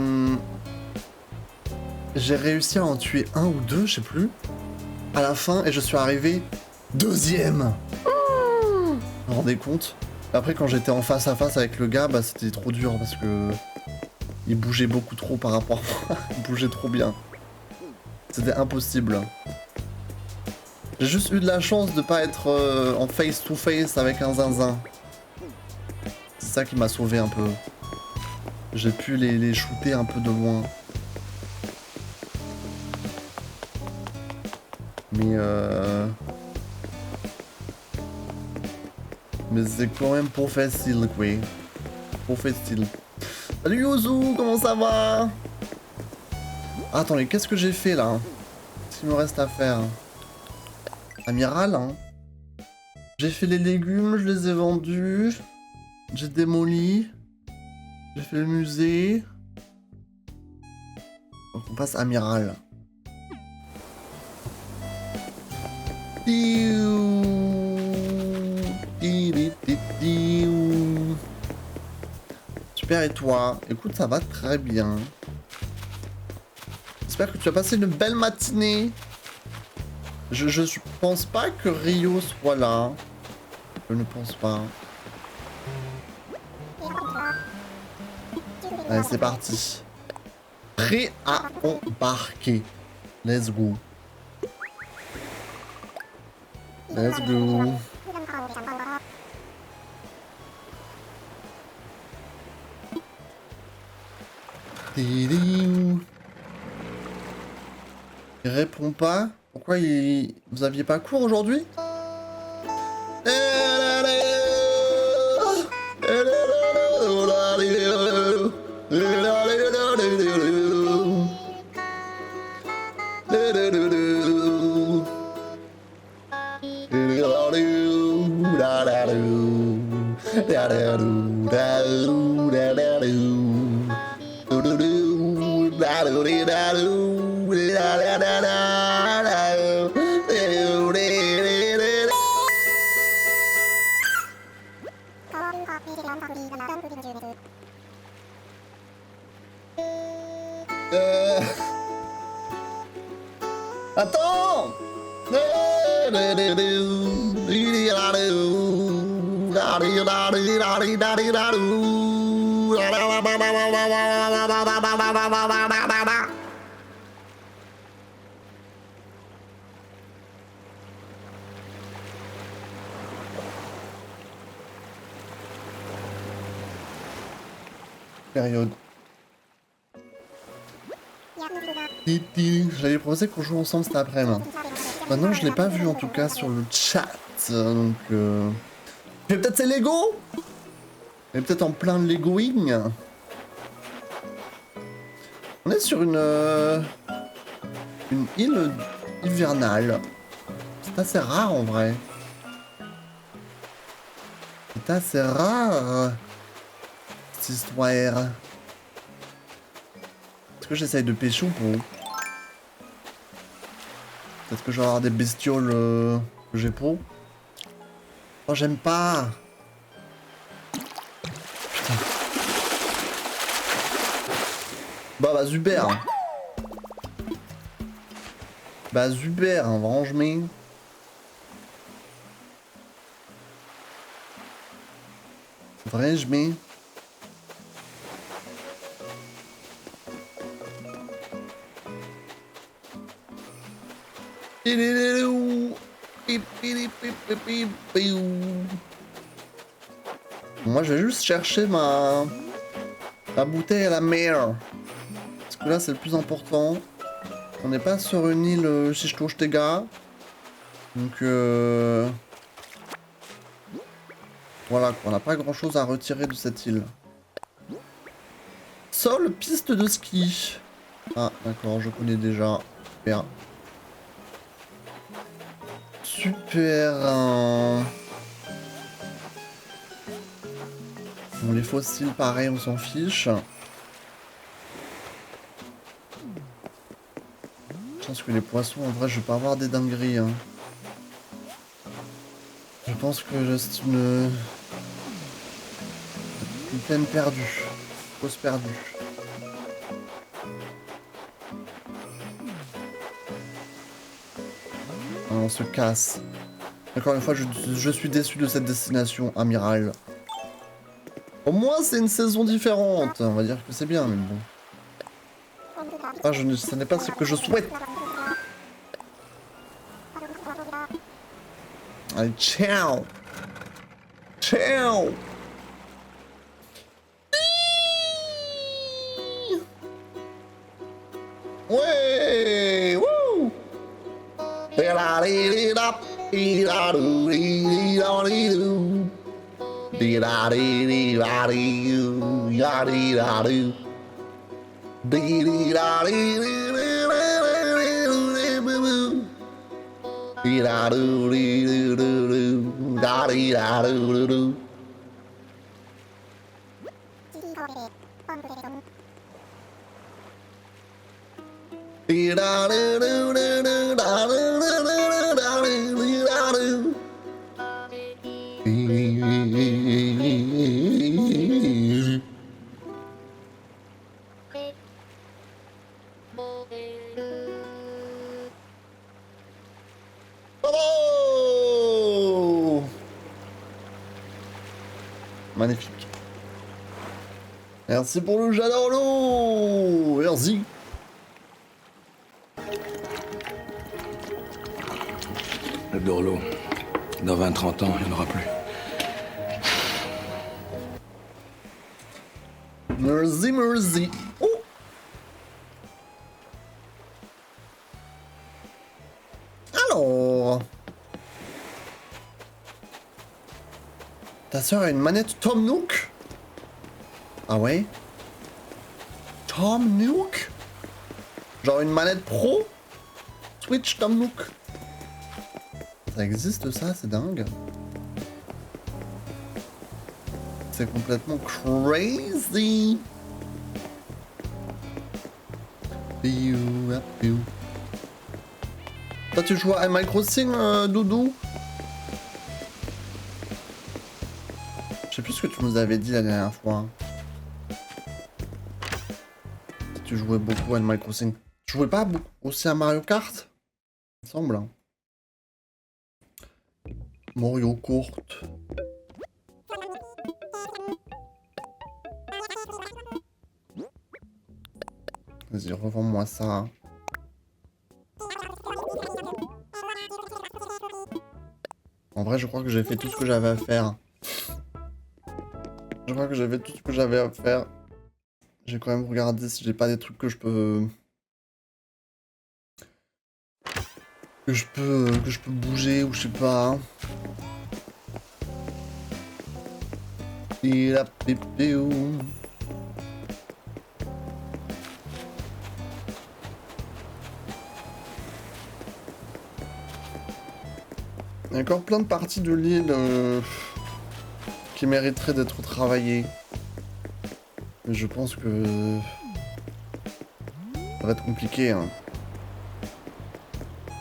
j'ai réussi à en tuer 1 ou 2, je sais plus. À la fin, et je suis arrivé 2ème. Vous vous rendez compte? Après quand j'étais en face à face avec le gars, bah c'était trop dur parce que... Il bougeait beaucoup trop par rapport à moi. Il bougeait trop bien. C'était impossible. J'ai juste eu de la chance de pas être en face to face avec un zinzin. C'est ça qui m'a sauvé un peu. J'ai pu les shooter un peu de loin. Mais c'est quand même pas facile, quoi. Pas facile. Salut Youzou, comment ça va? Ah, attendez, qu'est-ce que j'ai fait là? Qu'est-ce qu'il me reste à faire? Amiral, hein. J'ai fait les légumes, je les ai vendus. J'ai démoli. J'ai fait le musée. Donc on passe amiral. Super, et toi? Écoute, ça va très bien. J'espère que tu as passé une belle matinée. Je pense pas que Rio soit là. Je ne pense pas. Allez, c'est parti. Prêt à embarquer. Let's go. Let's go. Il répond pas. Pourquoi vous aviez pas cours aujourd'hui? Attends! Période. J'avais proposé qu'on joue ensemble cet après-midi. Maintenant, je l'ai pas vu en tout cas sur le chat. Donc, mais peut-être c'est Lego. On est peut-être en plein Legoing. On est sur une île hivernale. C'est assez rare en vrai. Putain, c'est rare cette histoire. Est-ce que j'essaye de pécho pour... Peut-être que je vais avoir des bestioles que j'ai pour. Oh, j'aime pas. Putain. Bah super. Bah super, hein, franchement. Franchement. Moi je vais juste chercher ma bouteille à la mer. Parce que là c'est le plus important. On n'est pas sur une île Shichtochtega. Donc voilà quoi, on n'a pas grand chose à retirer de cette île. Seule piste de ski. Ah d'accord, je connais déjà. Super. Super. Bon, les fossiles, pareil, on s'en fiche. Je pense que les poissons, en vrai, je vais pas avoir des dingueries. Hein. Je pense que c'est une peine perdue. Cause perdue. On se casse. Encore une fois, je suis déçu de cette destination, amiral. Au moins, c'est une saison différente. On va dire que c'est bien, mais bon. Ah, ce n'est pas ce que je souhaite. Allez, ciao. Ciao. Ouais. Wouh. Bravo! Magnifique. Merci pour le j'adore l'eau. Merci. Le Dorlo. Dans 20-30 ans, il n'y en aura plus. Merci, merci. Oh! Alors... Ta sœur a une manette Tom Nook? Ah ouais? Tom Nook? Genre une manette pro? Switch Tom Nook? Ça existe ça, c'est dingue. C'est complètement crazy. Toi tu joues à Animal Crossing, Doudou? Je sais plus ce que tu nous avais dit la dernière fois. Tu jouais beaucoup à Animal Crossing. Tu jouais pas beaucoup aussi à Mario Kart? Il me semble. Mario Kart. Vas-y, revends-moi ça. En vrai, je crois que j'ai fait tout ce que j'avais à faire. Je crois que j'avais tout ce que j'avais à faire. J'ai quand même regardé si j'ai pas des trucs que je peux... Que je peux bouger ou je sais pas. Et la pépéo. Il y a encore plein de parties de l'île qui qui mériterait d'être travaillé. Mais je pense que... ça va être compliqué, hein.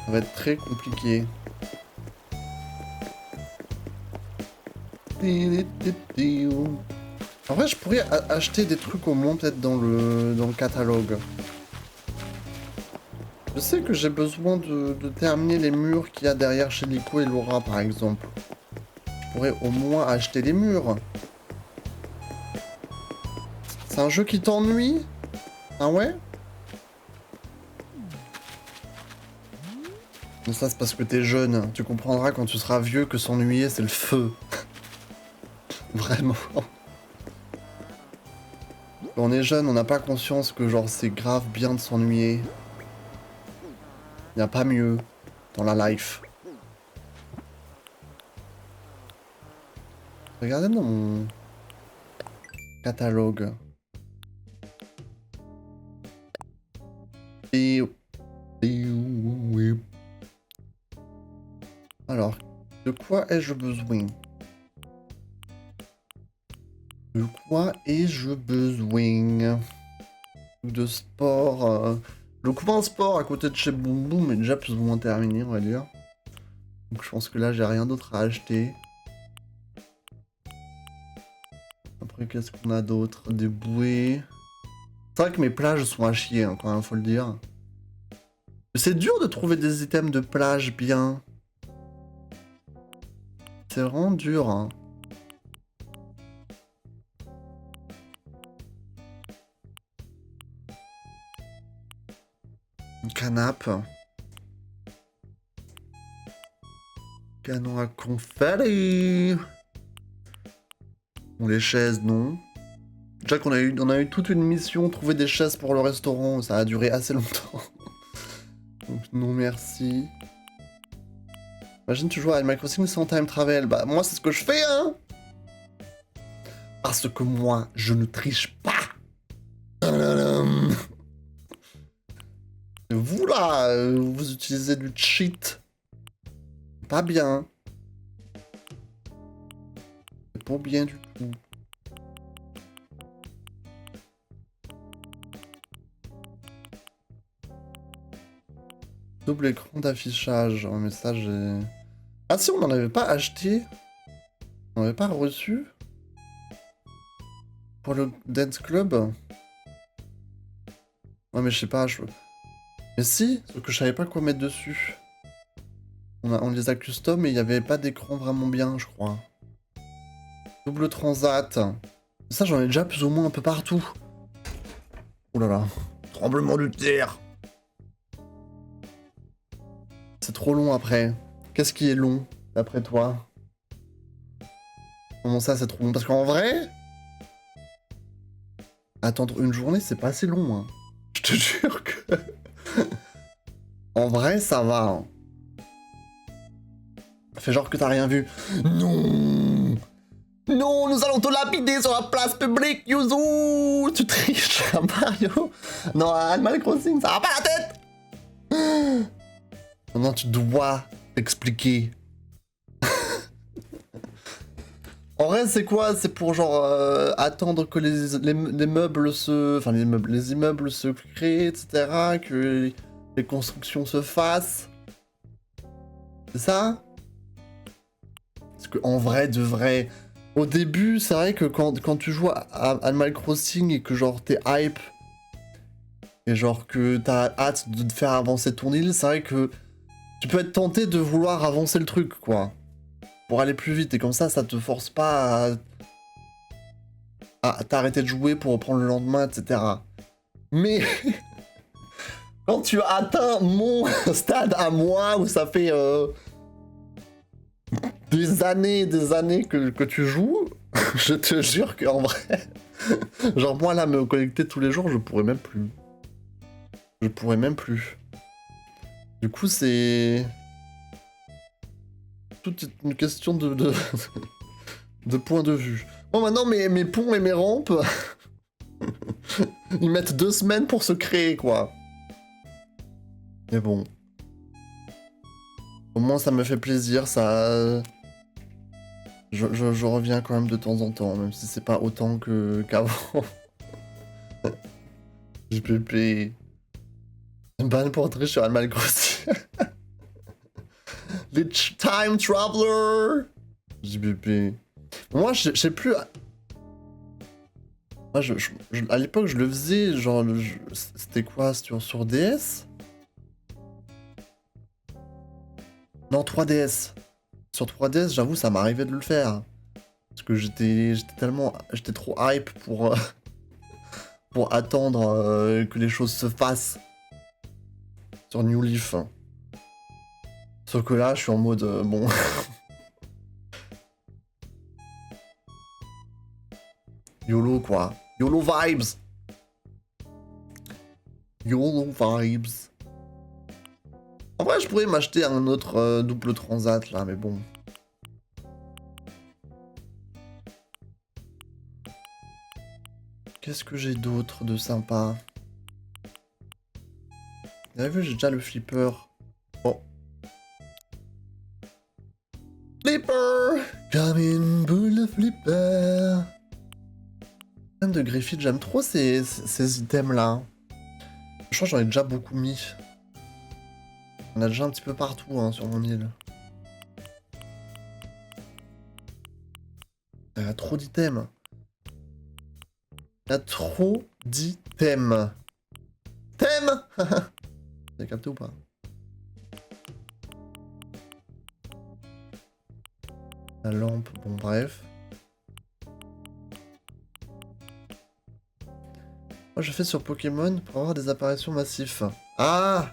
Ça va être très compliqué. En vrai, je pourrais acheter des trucs au moins peut-être dans le catalogue. Je sais que j'ai besoin de terminer les murs qu'il y a derrière chez Nico et Laura, par exemple. Je pourrais au moins acheter des murs. C'est un jeu qui t'ennuie? Ah ouais? Mais ça, c'est parce que t'es jeune. Tu comprendras quand tu seras vieux que s'ennuyer, c'est le feu. Vraiment. Quand on est jeune, on n'a pas conscience que genre c'est grave bien de s'ennuyer. Y a pas mieux dans la life. Regardez dans mon catalogue. Alors, de quoi ai-je besoin? De quoi ai-je besoin? De sport. Le couvent sport à côté de chez Boum Boum est déjà plus ou moins terminé, on va dire. Donc je pense que là, j'ai rien d'autre à acheter. Après, qu'est-ce qu'on a d'autre? Des bouées. C'est vrai que mes plages sont à chier, hein, quand même, faut le dire. C'est dur de trouver des items de plage bien. C'est vraiment dur, hein. Une canapé. Canon à confetti. Bon, les chaises, non. Déjà qu'on a eu toute une mission, trouver des chaises pour le restaurant, ça a duré assez longtemps. Donc non merci. Imagine tu joues à Animal Crossing sans time travel. Bah moi c'est ce que je fais, hein. Parce que moi, je ne triche pas. Vous là, vous utilisez du cheat. Pas bien. C'est pas bien du tout. Double écran d'affichage. Oh, mais ça, j'ai... Ah si, on n'en avait pas acheté. On n'avait pas reçu. Pour le Dance Club. Ouais, mais je sais pas. Mais si, sauf que je savais pas quoi mettre dessus. On les a custom, mais il n'y avait pas d'écran vraiment bien, je crois. Double transat. Ça, j'en ai déjà plus ou moins un peu partout. Oh là là. Tremblement de terre. C'est trop long après. Qu'est-ce qui est long, d'après toi? Comment ça, c'est trop long? Parce qu'en vrai... Attendre une journée, c'est pas assez long, hein. Je te jure que... En vrai, ça va, hein. Fais genre que t'as rien vu. Non! Non, nous allons te lapider sur la place publique, Yuzu! Tu triches à Mario? Non, à Animal Crossing, ça va pas la tête! Non, non, tu dois t'expliquer. En vrai, c'est quoi? C'est pour genre attendre que les meubles se... Enfin, les immeubles se créent, etc. Que les constructions se fassent. C'est ça? Parce qu'en vrai, de vrai... Au début, c'est vrai que quand tu joues à Animal Crossing et que genre t'es hype... Et genre que t'as hâte de te faire avancer ton île, c'est vrai que... Tu peux être tenté de vouloir avancer le truc, quoi. Pour aller plus vite, et comme ça te force pas à t'arrêter de jouer pour reprendre le lendemain, etc. Mais... Quand tu as atteint mon stade à moi, où ça fait des années que tu joues, je te jure qu'en vrai... Genre moi là, me connecter tous les jours, je pourrais même plus. Je pourrais même plus. Du coup, c'est... Tout est une question de point de vue. Bon, maintenant, mes ponts et mes rampes... Ils mettent 2 semaines pour se créer, quoi. Mais bon. Au moins, ça me fait plaisir, ça... Je reviens quand même de temps en temps, même si c'est pas autant qu'avant. JPP. Ban pour entrer sur Animal Crossing. Les Time Traveler. JPP. Moi, je sais plus. Moi, à l'époque, je le faisais, genre, c'était quoi, sur DS? Non, 3DS. Sur 3DS, j'avoue, ça m'arrivait de le faire. Parce que j'étais trop hype pour attendre que les choses se fassent. Sur New Leaf. Sauf que là, je suis en mode, bon... YOLO, quoi. YOLO vibes. YOLO vibes. En vrai, je pourrais m'acheter un autre double transat, là, mais bon. Qu'est-ce que j'ai d'autre de sympa? Vous avez vu, j'ai déjà le flipper. Bon. Flipper! Come in, boule flipper! De Griffith, j'aime trop ces items-là. Je crois que j'en ai déjà beaucoup mis. On a déjà un petit peu partout hein, sur mon île. Il y a trop d'items. Il y a trop d'items. Thème. Vous avez capté ou pas? La lampe, bon bref. Moi je fais sur Pokémon pour avoir des apparitions massives. Ah!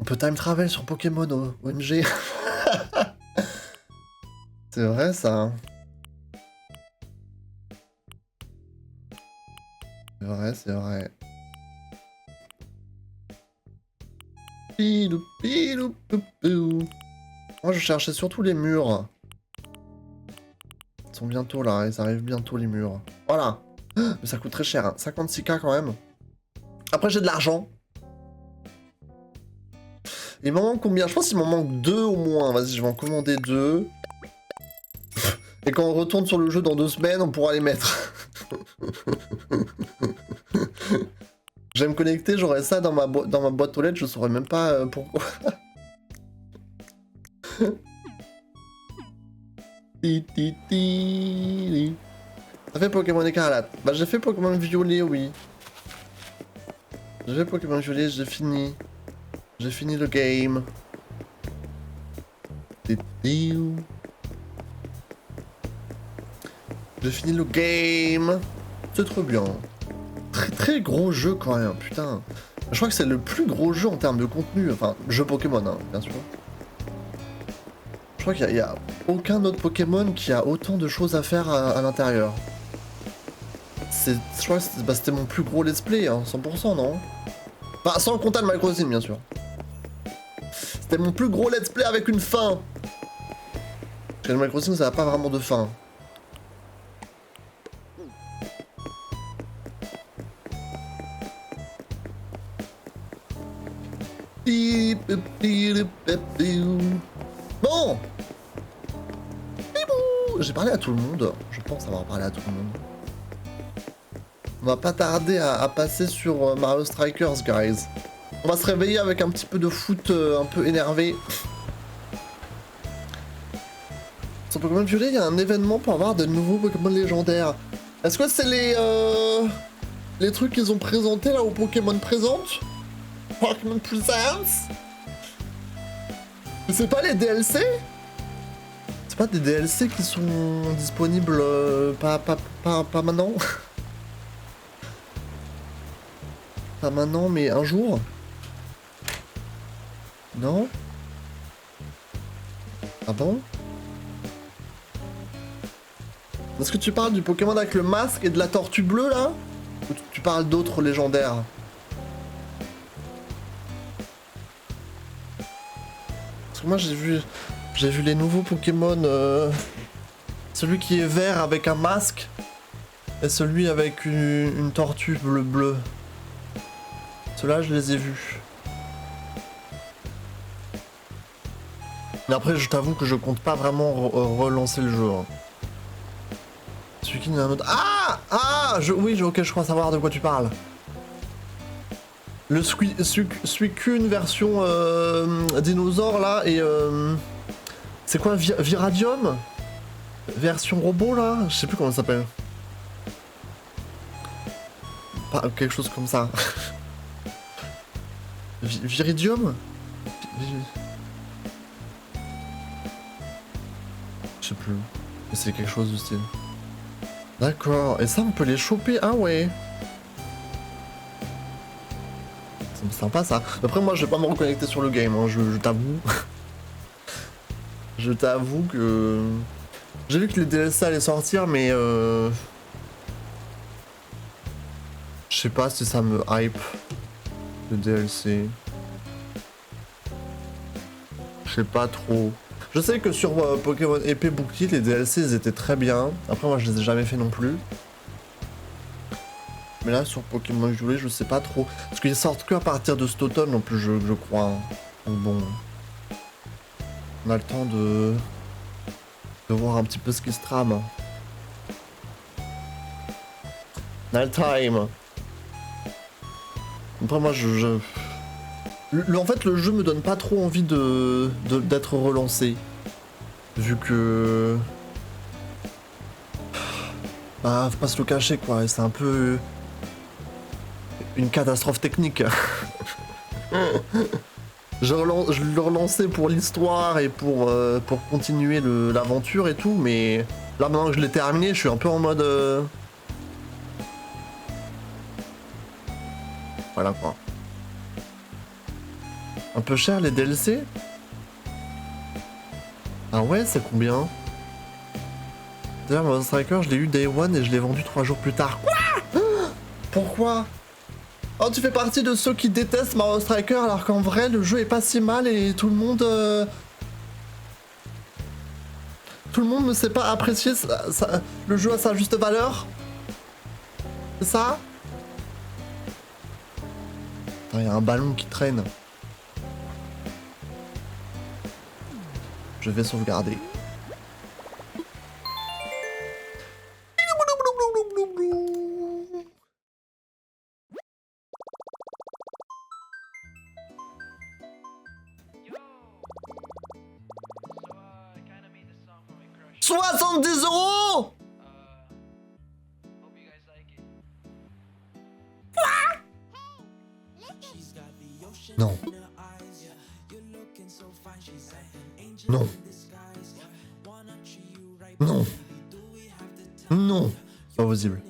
On peut time travel sur Pokémon OMG. C'est vrai ça. C'est vrai, c'est vrai. Pilou, pilou, pou, pou. Moi je cherchais surtout les murs. Ils sont bientôt là, ils arrivent bientôt les murs. Voilà. Mais ça coûte très cher, hein. 56K quand même. Après j'ai de l'argent. Il m'en manque combien? Je pense qu'il m'en manque 2 au moins. Vas-y, je vais en commander 2. Et quand on retourne sur le jeu dans 2 semaines, on pourra les mettre. Je vais me connecter, j'aurai ça dans ma boîte aux lettres, je saurais même pas pourquoi. Ça fait Pokémon écarlate. Bah j'ai fait Pokémon violet, oui. J'ai fait Pokémon violet, j'ai fini. J'ai fini le game. J'ai fini le game. C'est trop bien. Très très gros jeu quand même, putain. Je crois que c'est le plus gros jeu en termes de contenu. Enfin, jeu Pokémon, hein, bien sûr. Je crois qu'il y a aucun autre Pokémon qui a autant de choses à faire à l'intérieur. Je crois que c'était mon plus gros let's play, hein, 100%, non? Enfin, sans compter le Crossing, bien sûr. C'était mon plus gros let's play avec une fin. Parce que Animal Crossing, ça n'a pas vraiment de fin. Bon. J'ai parlé à tout le monde. Je pense avoir parlé à tout le monde. On va pas tarder à passer sur Mario Strikers, guys. On va se réveiller avec un petit peu de foot un peu énervé. Sur Pokémon Violet, il y a un événement pour avoir de nouveaux Pokémon légendaires. Est-ce que c'est les trucs qu'ils ont présentés là au Pokémon Présente? Pokémon Presents? Mais c'est pas les DLC? C'est pas des DLC qui sont disponibles pas maintenant? Pas maintenant, mais un jour? Non? Ah bon? Est-ce que tu parles du Pokémon avec le masque et de la tortue bleue là? Ou tu parles d'autres légendaires? Parce que moi j'ai vu les nouveaux Pokémon, celui qui est vert avec un masque et celui avec une tortue bleue. Ceux-là je les ai vus. Mais après, je t'avoue que je compte pas vraiment relancer le jeu. Hein. Celui qui n'a un autre... Oui, ok, je crois savoir de quoi tu parles. Le Suicune version dinosaure, là, et... c'est quoi, Viradium? Version robot, là? Je sais plus comment ça s'appelle. Pas quelque chose comme ça. Viridium? Je sais plus. Mais c'est quelque chose du style. D'accord. Et ça, on peut les choper. Ah ouais. C'est sympa ça. Après, moi, je vais pas me reconnecter sur le game. Hein. Je t'avoue. Je t'avoue que... J'ai vu que les DLC allaient sortir, mais... Je sais pas si ça me hype. Le DLC. Je sais pas trop. Je sais que sur Pokémon Épée Bouclier, les DLC ils étaient très bien. Après, moi je les ai jamais fait non plus. Mais là, sur Pokémon Violet, je sais pas trop. Parce qu'ils sortent que à partir de cet automne en plus, je crois. Donc bon. On a le temps de voir un petit peu ce qui se trame. On a le time. Après, moi en fait, le jeu me donne pas trop envie d'être relancé. Vu que... Bah, faut pas se le cacher, quoi. C'est un peu... une catastrophe technique. Je le relançais pour l'histoire et pour continuer l'aventure et tout, mais... Là, maintenant que je l'ai terminé, je suis un peu en mode... Voilà, quoi. Un peu cher les DLC? Ah ouais, c'est combien? D'ailleurs, Monster Striker, je l'ai eu Day One et je l'ai vendu 3 jours plus tard. Quoi? Pourquoi? Oh, tu fais partie de ceux qui détestent Mario Striker alors qu'en vrai, le jeu est pas si mal et tout le monde... Tout le monde ne sait pas apprécier le jeu à sa juste valeur? C'est ça? Il y a un ballon qui traîne. Je vais sauvegarder. €70. Non. Non. Non. Non. Pas possible.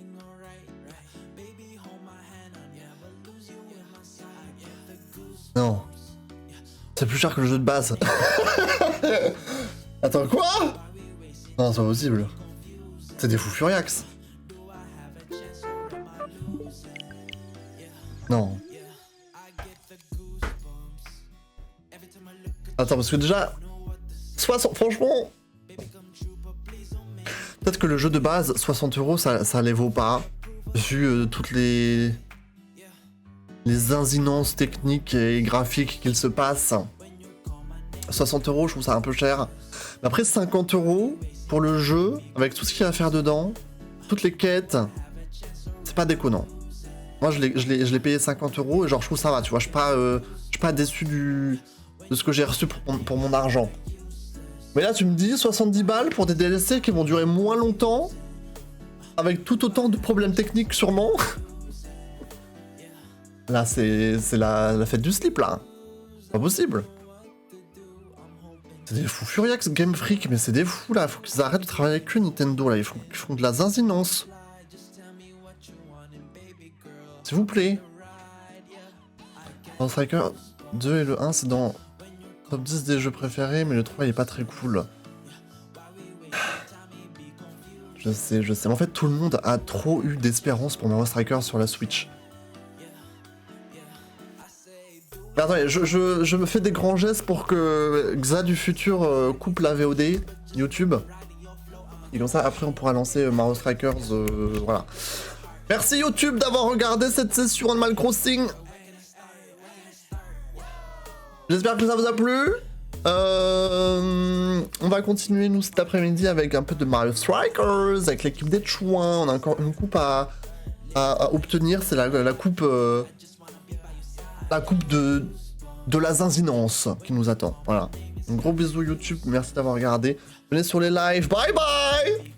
Non. C'est plus cher que le jeu de base. Attends, quoi? Non, c'est pas possible. C'est des fous furiax. Non. Attends, parce que déjà... franchement... Peut-être que le jeu de base, 60€, ça les vaut pas. Vu toutes les insinences techniques et graphiques qu'il se passe. 60€, je trouve ça un peu cher. Mais après, 50€ pour le jeu, avec tout ce qu'il y a à faire dedans, toutes les quêtes, c'est pas déconnant. Moi, je l'ai payé 50€ et genre, je trouve ça va, tu vois. Je suis pas déçu de ce que j'ai reçu pour mon argent. Mais là, tu me dis 70 balles pour des DLC qui vont durer moins longtemps, avec tout autant de problèmes techniques sûrement. Là, c'est la fête du slip, là. C'est pas possible. C'est des fous furiax, Game Freak, mais c'est des fous, là. Faut qu'ils arrêtent de travailler avec eux, Nintendo, là. Ils font de la zinzinance. S'il vous plaît. Monster Striker 2 et le 1, c'est dans top 10 des jeux préférés, mais le 3, il est pas très cool. Je sais. Mais en fait, tout le monde a trop eu d'espérance pour Mario Striker sur la Switch. Mais attendez, je me fais des grands gestes pour que Xa du futur coupe la VOD YouTube. Et comme ça, après, on pourra lancer Mario Strikers, voilà. Merci YouTube d'avoir regardé cette session Animal Crossing. J'espère que ça vous a plu. On va continuer nous cet après-midi avec un peu de Mario Strikers, avec l'équipe des Chouins. On a encore une coupe à obtenir, c'est la coupe de la zinzinance qui nous attend. Voilà. Un gros bisou YouTube, merci d'avoir regardé. Venez sur les lives, bye bye.